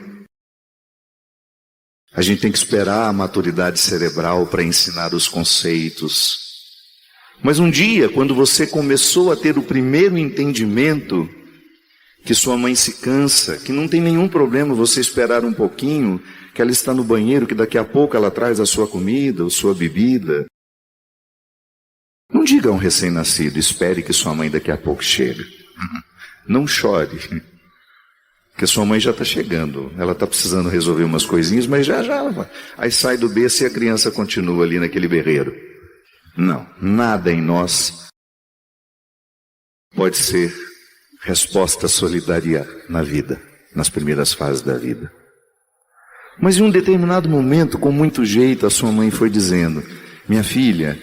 A gente tem que esperar a maturidade cerebral para ensinar os conceitos. Mas um dia, quando você começou a ter o primeiro entendimento que sua mãe se cansa, que não tem nenhum problema você esperar um pouquinho, que ela está no banheiro, que daqui a pouco ela traz a sua comida ou sua bebida. Não diga a um recém-nascido, espere que sua mãe daqui a pouco chega. Não chore, porque sua mãe já está chegando. Ela está precisando resolver umas coisinhas, mas já ela vai. Aí sai do berço e a criança continua ali naquele berreiro. Não, nada em nós pode ser resposta solidária na vida, nas primeiras fases da vida. Mas em um determinado momento, com muito jeito, a sua mãe foi dizendo: minha filha,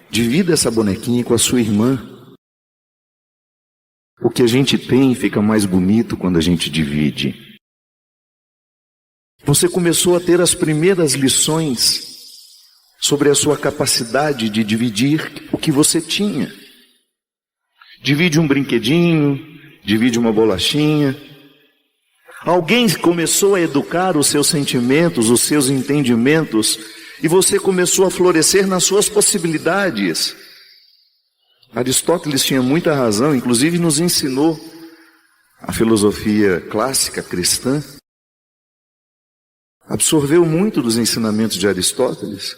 divida essa bonequinha com a sua irmã. O que a gente tem fica mais bonito quando a gente divide. Você começou a ter as primeiras lições sobre a sua capacidade de dividir o que você tinha. Divide um brinquedinho, divide uma bolachinha. Alguém começou a educar os seus sentimentos, os seus entendimentos, e você começou a florescer nas suas possibilidades. Aristóteles tinha muita razão, inclusive nos ensinou a filosofia clássica cristã. Absorveu muito dos ensinamentos de Aristóteles.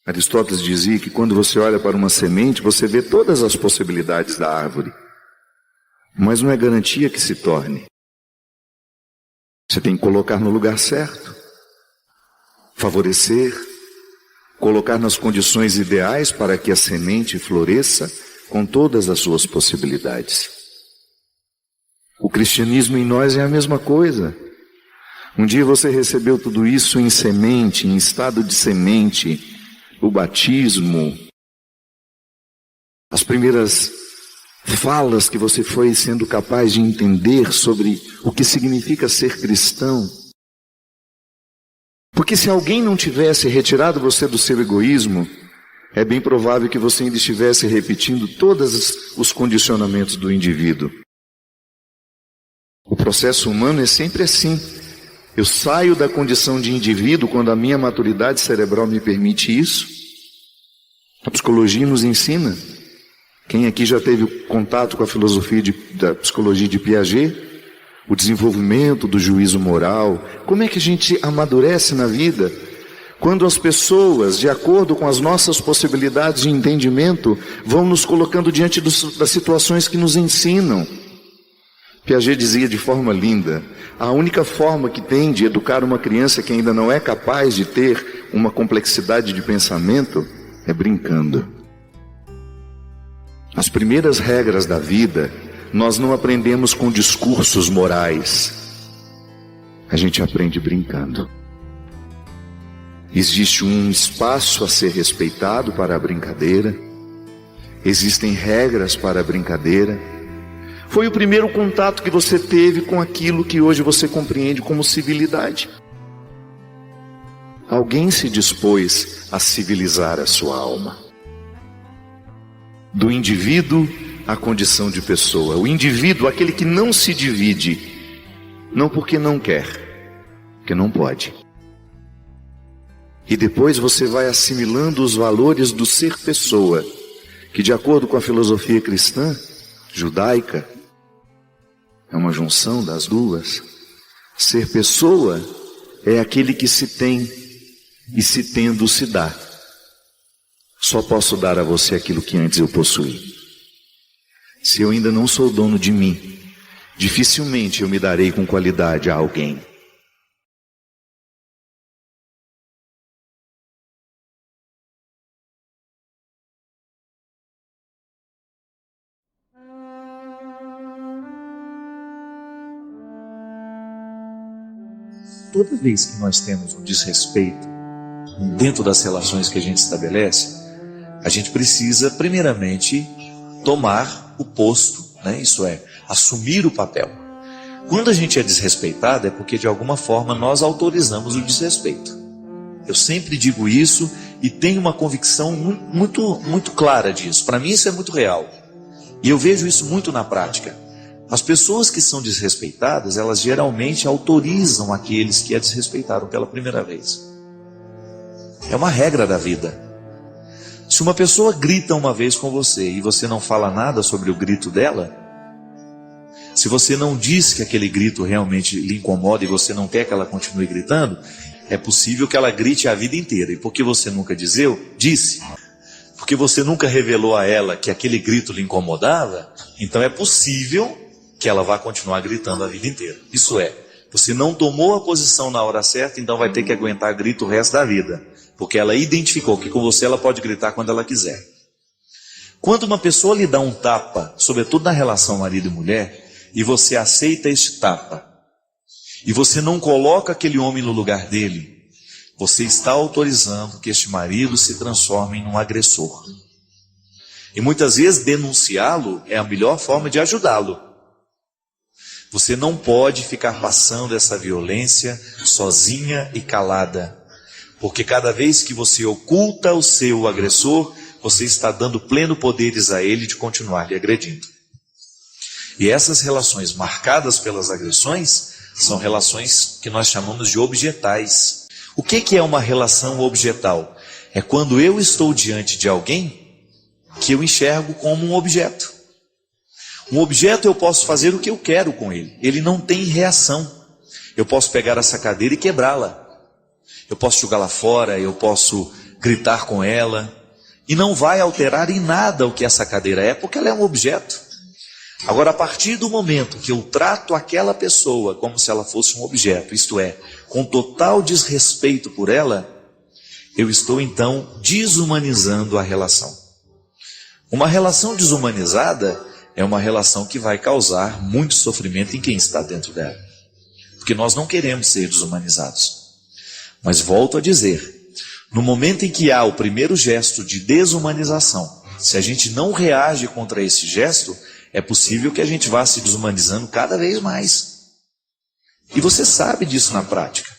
Aristóteles dizia que quando você olha para uma semente, você vê todas as possibilidades da árvore, mas não é garantia que se torne. Você tem que colocar no lugar certo, favorecer, colocar nas condições ideais para que a semente floresça com todas as suas possibilidades. O cristianismo em nós é a mesma coisa. Um dia você recebeu tudo isso em semente, em estado de semente, o batismo, as primeiras falas que você foi sendo capaz de entender sobre o que significa ser cristão. Porque se alguém não tivesse retirado você do seu egoísmo, é bem provável que você ainda estivesse repetindo todos os condicionamentos do indivíduo. O processo humano é sempre assim. Eu saio da condição de indivíduo quando a minha maturidade cerebral me permite isso. A psicologia nos ensina. Quem aqui já teve contato com a filosofia da psicologia de Piaget? O desenvolvimento do juízo moral. Como é que a gente amadurece na vida? Quando as pessoas, de acordo com as nossas possibilidades de entendimento, vão nos colocando diante das situações que nos ensinam. Piaget dizia de forma linda: a única forma que tem de educar uma criança que ainda não é capaz de ter uma complexidade de pensamento é brincando. As primeiras regras da vida nós não aprendemos com discursos morais, a gente aprende brincando. Existe um espaço a ser respeitado para a brincadeira, existem regras para a brincadeira. Foi o primeiro contato que você teve com aquilo que hoje você compreende como civilidade. Alguém se dispôs a civilizar a sua alma. Do indivíduo à condição de pessoa. O indivíduo, aquele que não se divide, não porque não quer, porque não pode. E depois você vai assimilando os valores do ser pessoa, que de acordo com a filosofia cristã, judaica, é uma junção das duas. Ser pessoa é aquele que se tem e se tendo se dá. Só posso dar a você aquilo que antes eu possuí. Se eu ainda não sou dono de mim, dificilmente eu me darei com qualidade a alguém. Toda vez que nós temos um desrespeito dentro das relações que a gente estabelece, a gente precisa primeiramente tomar o posto, né? Isso é, assumir o papel. Quando a gente é desrespeitado é porque de alguma forma nós autorizamos o desrespeito. Eu sempre digo isso e tenho uma convicção muito clara disso. Para mim isso é muito real. E eu vejo isso muito na prática. As pessoas que são desrespeitadas, elas geralmente autorizam aqueles que a desrespeitaram pela primeira vez. É uma regra da vida. Se uma pessoa grita uma vez com você e você não fala nada sobre o grito dela, se você não diz que aquele grito realmente lhe incomoda e você não quer que ela continue gritando, é possível que ela grite a vida inteira. E porque você nunca disse, porque você nunca revelou a ela que aquele grito lhe incomodava, então é possível que ela vá continuar gritando a vida inteira. Isso é, você não tomou a posição na hora certa, então vai ter que aguentar grito o resto da vida. Porque ela identificou que com você ela pode gritar quando ela quiser. Quando uma pessoa lhe dá um tapa, sobretudo na relação marido e mulher, e você aceita este tapa, e você não coloca aquele homem no lugar dele, você está autorizando que este marido se transforme num agressor. E muitas vezes denunciá-lo é a melhor forma de ajudá-lo. Você não pode ficar passando essa violência sozinha e calada. Porque cada vez que você oculta o seu agressor, você está dando pleno poderes a ele de continuar lhe agredindo. E essas relações marcadas pelas agressões são relações que nós chamamos de objetais. O que é uma relação objetal? É quando eu estou diante de alguém que eu enxergo como um objeto. Um objeto eu posso fazer o que eu quero com ele. Ele não tem reação. Eu posso pegar essa cadeira e quebrá-la. Eu posso jogá-la fora, eu posso gritar com ela. E não vai alterar em nada o que essa cadeira é, porque ela é um objeto. Agora, a partir do momento que eu trato aquela pessoa como se ela fosse um objeto, isto é, com total desrespeito por ela, eu estou então desumanizando a relação. Uma relação desumanizada é uma relação que vai causar muito sofrimento em quem está dentro dela. Porque nós não queremos ser desumanizados. Mas volto a dizer, no momento em que há o primeiro gesto de desumanização, se a gente não reage contra esse gesto, é possível que a gente vá se desumanizando cada vez mais. E você sabe disso na prática.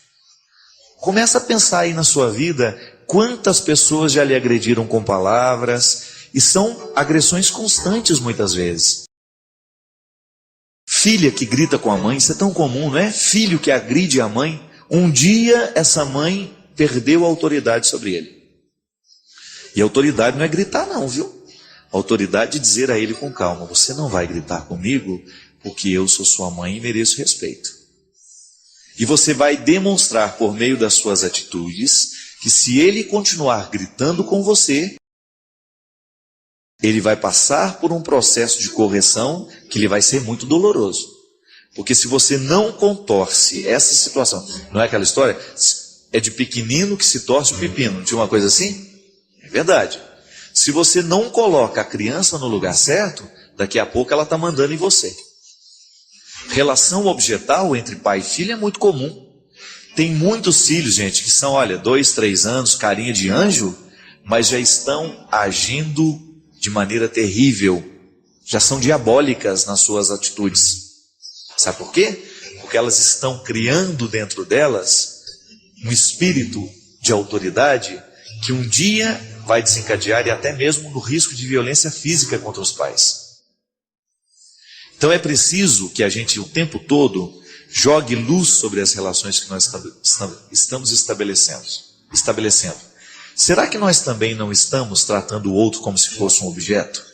Começa a pensar aí na sua vida, quantas pessoas já lhe agrediram com palavras, e são agressões constantes muitas vezes. Filha que grita com a mãe, isso é tão comum, não é? Filho que agride a mãe. Um dia essa mãe perdeu a autoridade sobre ele. E a autoridade não é gritar não, viu? A autoridade é dizer a ele com calma, você não vai gritar comigo, porque eu sou sua mãe e mereço respeito. E você vai demonstrar por meio das suas atitudes, que se ele continuar gritando com você, ele vai passar por um processo de correção que lhe vai ser muito doloroso. Porque se você não contorce essa situação, não é aquela história? É de pequenino que se torce o pepino, não tinha uma coisa assim? É verdade. Se você não coloca a criança no lugar certo, daqui a pouco ela está mandando em você. Relação objetal entre pai e filho é muito comum. Tem muitos filhos, gente, que são, 2, 3 anos, carinha de anjo, mas já estão agindo de maneira terrível. Já são diabólicas nas suas atitudes. Sabe por quê? Porque elas estão criando dentro delas um espírito de autoridade que um dia vai desencadear e até mesmo no risco de violência física contra os pais. Então é preciso que a gente o tempo todo jogue luz sobre as relações que nós estamos estabelecendo. Será que nós também não estamos tratando o outro como se fosse um objeto?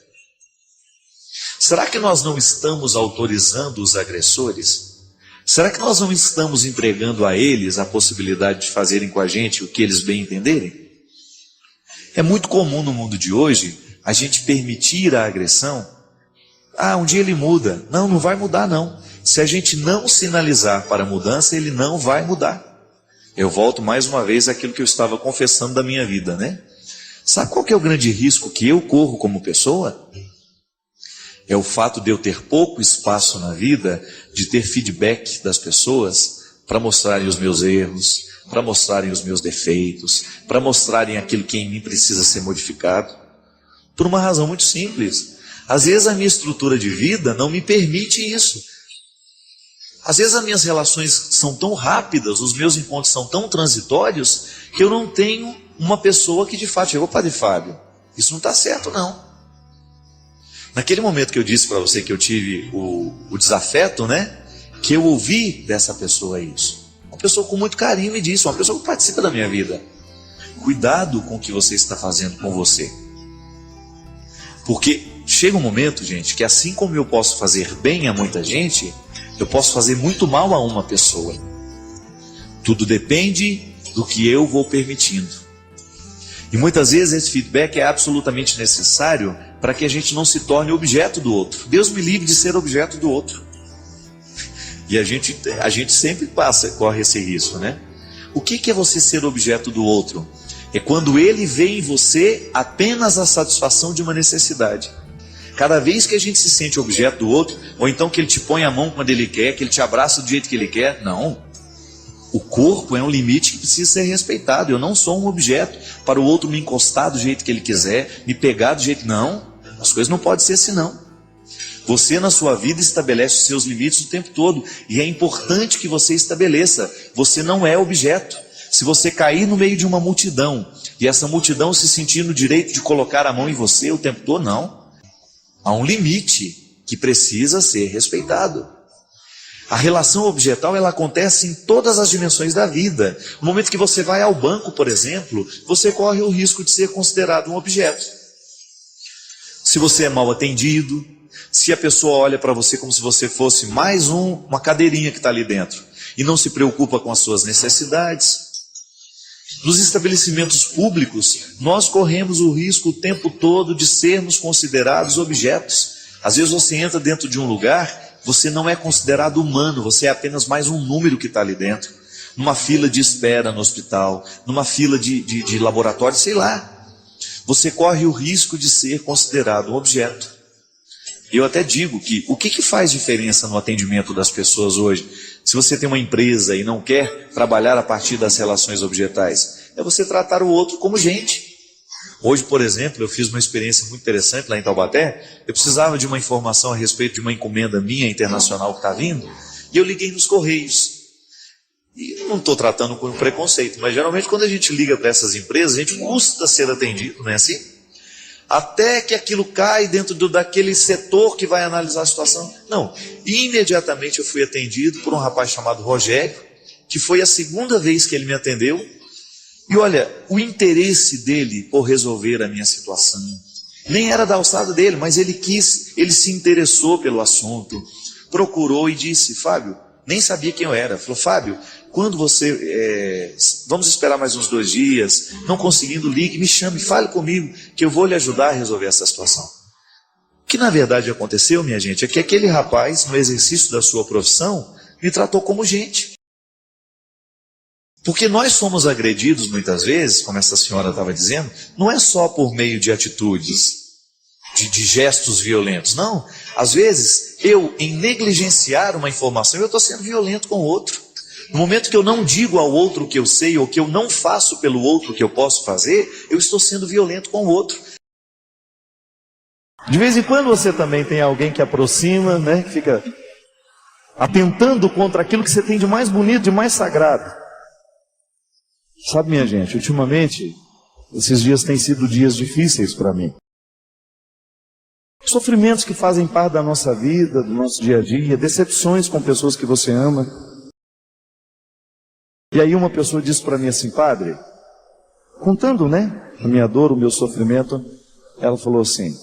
Será que nós não estamos autorizando os agressores? Será que nós não estamos entregando a eles a possibilidade de fazerem com a gente o que eles bem entenderem? É muito comum no mundo de hoje a gente permitir a agressão. Um dia ele muda. Não, não vai mudar não. Se a gente não sinalizar para a mudança, ele não vai mudar. Eu volto mais uma vez àquilo que eu estava confessando da minha vida, né? Sabe qual que é o grande risco que eu corro como pessoa? É o fato de eu ter pouco espaço na vida, de ter feedback das pessoas para mostrarem os meus erros, para mostrarem os meus defeitos, para mostrarem aquilo que em mim precisa ser modificado. Por uma razão muito simples. Às vezes a minha estrutura de vida não me permite isso. Às vezes as minhas relações são tão rápidas, os meus encontros são tão transitórios, que eu não tenho uma pessoa que de fato chegou, Padre Fábio, isso não está certo não. Naquele momento que eu disse para você que eu tive o desafeto, né? Que eu ouvi dessa pessoa isso. Uma pessoa com muito carinho me disse, uma pessoa que participa da minha vida. Cuidado com o que você está fazendo com você. Porque chega um momento, gente, que assim como eu posso fazer bem a muita gente, eu posso fazer muito mal a uma pessoa. Tudo depende do que eu vou permitindo. E muitas vezes esse feedback é absolutamente necessário para que a gente não se torne objeto do outro. Deus me livre de ser objeto do outro. E a gente sempre corre esse risco, né? O que é você ser objeto do outro? É quando ele vê em você apenas a satisfação de uma necessidade. Cada vez que a gente se sente objeto do outro, ou então que ele te põe a mão quando ele quer, que ele te abraça do jeito que ele quer, não. O corpo é um limite que precisa ser respeitado. Eu não sou um objeto para o outro me encostar do jeito que ele quiser, me pegar do jeito... Não, as coisas não podem ser assim não. Você na sua vida estabelece os seus limites o tempo todo. E é importante que você estabeleça. Você não é objeto. Se você cair no meio de uma multidão, e essa multidão se sentir no direito de colocar a mão em você o tempo todo, não. Há um limite que precisa ser respeitado. A relação objetal, ela acontece em todas as dimensões da vida. No momento que você vai ao banco, por exemplo, você corre o risco de ser considerado um objeto. Se você é mal atendido, se a pessoa olha para você como se você fosse mais uma cadeirinha que está ali dentro, e não se preocupa com as suas necessidades. Nos estabelecimentos públicos, nós corremos o risco o tempo todo de sermos considerados objetos. Às vezes você entra dentro de um lugar, você não é considerado humano, você é apenas mais um número que está ali dentro. Numa fila de espera no hospital, numa fila de laboratório, sei lá. Você corre o risco de ser considerado um objeto. Eu até digo que o que faz diferença no atendimento das pessoas hoje? Se você tem uma empresa e não quer trabalhar a partir das relações objetais, é você tratar o outro como gente. Hoje, por exemplo, eu fiz uma experiência muito interessante lá em Taubaté. Eu precisava de uma informação a respeito de uma encomenda minha internacional que está vindo, e eu liguei nos Correios. E não estou tratando com preconceito, mas geralmente quando a gente liga para essas empresas, a gente custa ser atendido, não é assim? Até que aquilo cai dentro daquele setor que vai analisar a situação. Não, imediatamente eu fui atendido por um rapaz chamado Rogério, que foi a segunda vez que ele me atendeu. E olha, o interesse dele por resolver a minha situação, nem era da alçada dele, mas ele se interessou pelo assunto, procurou e disse, Fábio, nem sabia quem eu era, falou, Fábio, quando você, vamos esperar mais uns 2 dias, não conseguindo, ligue, me chame, fale comigo, que eu vou lhe ajudar a resolver essa situação. O que na verdade aconteceu, minha gente, é que aquele rapaz, no exercício da sua profissão, me tratou como gente. Porque nós somos agredidos muitas vezes, como essa senhora estava dizendo, não é só por meio de atitudes, de gestos violentos, não. Às vezes, eu, em negligenciar uma informação, eu estou sendo violento com o outro. No momento que eu não digo ao outro o que eu sei, ou que eu não faço pelo outro o que eu posso fazer, eu estou sendo violento com o outro. De vez em quando você também tem alguém que aproxima, né, que fica atentando contra aquilo que você tem de mais bonito, de mais sagrado. Sabe, minha gente, ultimamente, esses dias têm sido dias difíceis para mim. Sofrimentos que fazem parte da nossa vida, do nosso dia a dia, decepções com pessoas que você ama. E aí uma pessoa disse para mim assim, padre, contando, né, a minha dor, o meu sofrimento, ela falou assim,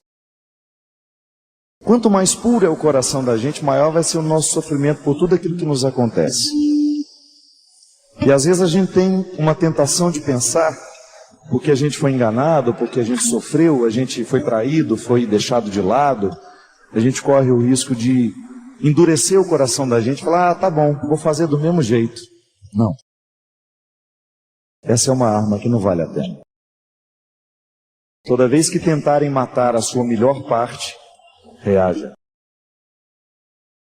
quanto mais puro é o coração da gente, maior vai ser o nosso sofrimento por tudo aquilo que nos acontece. E às vezes a gente tem uma tentação de pensar, porque a gente foi enganado, porque a gente sofreu, a gente foi traído, foi deixado de lado, a gente corre o risco de endurecer o coração da gente e falar, ah, tá bom, vou fazer do mesmo jeito. Não. Essa é uma arma que não vale a pena. Toda vez que tentarem matar a sua melhor parte, reaja.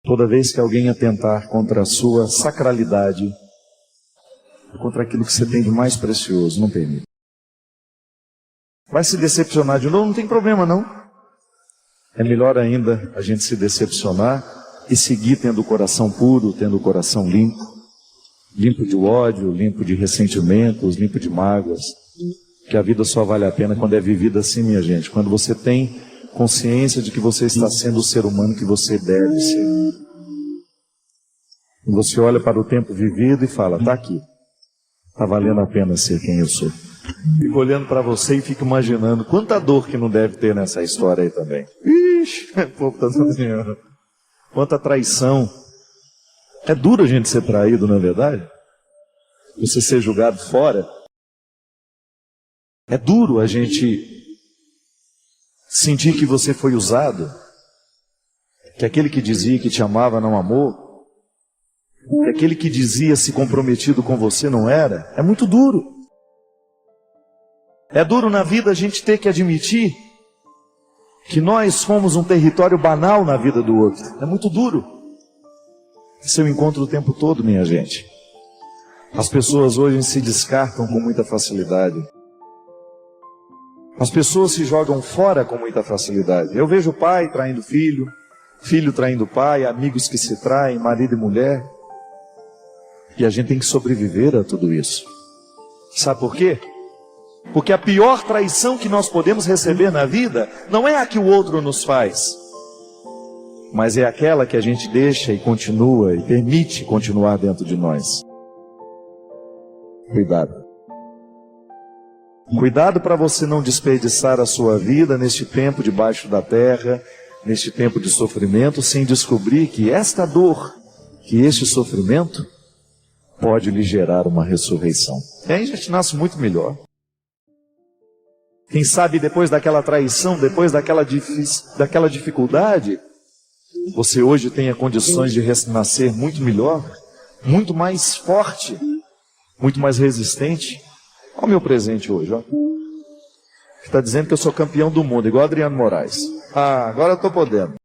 Toda vez que alguém atentar contra a sua sacralidade, contra aquilo que você tem de mais precioso, não permita. Vai se decepcionar de novo, não tem problema não. É melhor ainda a gente se decepcionar e seguir tendo o coração puro, tendo o coração limpo. Limpo de ódio, limpo de ressentimentos, limpo de mágoas. Que a vida só vale a pena quando é vivida assim, minha gente. Quando você tem consciência de que você está sendo o ser humano que você deve ser. E você olha para o tempo vivido e fala, está aqui. Está valendo a pena ser quem eu sou. Fico olhando para você e fico imaginando quanta dor que não deve ter nessa história aí também. Ixi, o povo está dizendo. Quanta traição. É duro a gente ser traído, não é verdade? Você ser julgado fora. É duro a gente sentir que você foi usado, que aquele que dizia que te amava não amou, que aquele que dizia se comprometido com você não era. É muito duro. É duro na vida a gente ter que admitir que nós fomos um território banal na vida do outro. É muito duro. Isso eu encontro o tempo todo, minha gente. As pessoas hoje se descartam com muita facilidade. As pessoas se jogam fora com muita facilidade. Eu vejo pai traindo filho, filho traindo pai, amigos que se traem, marido e mulher. E a gente tem que sobreviver a tudo isso. Sabe por quê? Porque a pior traição que nós podemos receber na vida não é a que o outro nos faz, mas é aquela que a gente deixa e continua e permite continuar dentro de nós. Cuidado. Cuidado para você não desperdiçar a sua vida neste tempo debaixo da terra, neste tempo de sofrimento, sem descobrir que esta dor, que este sofrimento, pode lhe gerar uma ressurreição. E aí a gente nasce muito melhor. Quem sabe depois daquela traição, depois daquela dificuldade, você hoje tenha condições de renascer muito melhor, muito mais forte, muito mais resistente. Olha o meu presente hoje, ó. Está dizendo que eu sou campeão do mundo, igual Adriano Moraes. Ah, agora eu estou podendo.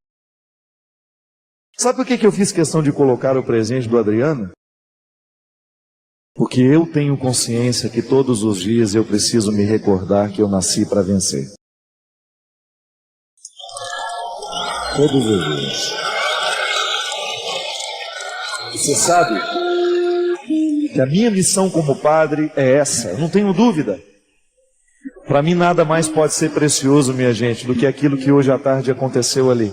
Sabe por que eu fiz questão de colocar o presente do Adriano? Porque eu tenho consciência que todos os dias eu preciso me recordar que eu nasci para vencer. Todos os dias. Você sabe que a minha missão como padre é essa, eu não tenho dúvida. Para mim nada mais pode ser precioso, minha gente, do que aquilo que hoje à tarde aconteceu ali.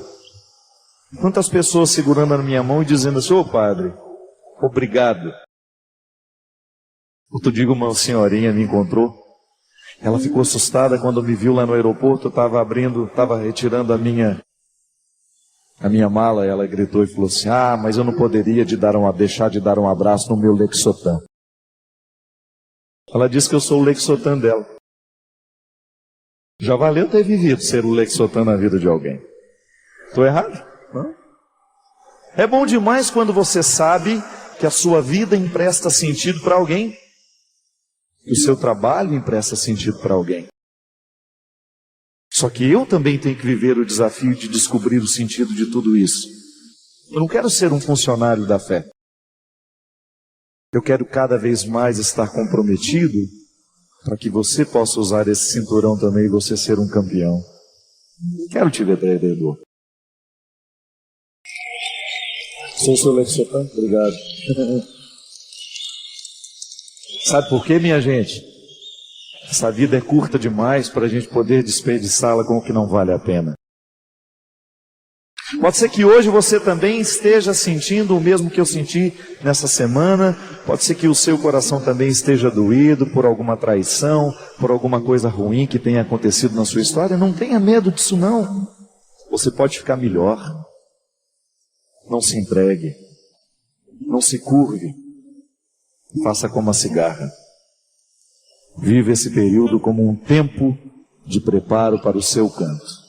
Quantas pessoas segurando na minha mão e dizendo assim, ô padre, obrigado. Outro dia uma senhorinha me encontrou, ela ficou assustada quando me viu lá no aeroporto, eu estava retirando a minha mala, ela gritou e falou assim, mas eu não poderia deixar de dar um abraço no meu Lexotan. Ela disse que eu sou o Lexotan dela. Já valeu ter vivido ser o Lexotan na vida de alguém. Estou errado? Não? É bom demais quando você sabe que a sua vida empresta sentido para alguém. Que o seu trabalho empresta sentido para alguém. Só que eu também tenho que viver o desafio de descobrir o sentido de tudo isso. Eu não quero ser um funcionário da fé. Eu quero cada vez mais estar comprometido para que você possa usar esse cinturão também e você ser um campeão. Quero te ver traidor. Sou o seu Lexotan? Obrigado. Sabe por quê, minha gente? Essa vida é curta demais para a gente poder desperdiçá-la com o que não vale a pena. Pode ser que hoje você também esteja sentindo o mesmo que eu senti nessa semana. Pode ser que o seu coração também esteja doído por alguma traição, por alguma coisa ruim que tenha acontecido na sua história. Não tenha medo disso não. Você pode ficar melhor. Não se entregue. Não se curve. Faça como a cigarra. Viva esse período como um tempo de preparo para o seu canto.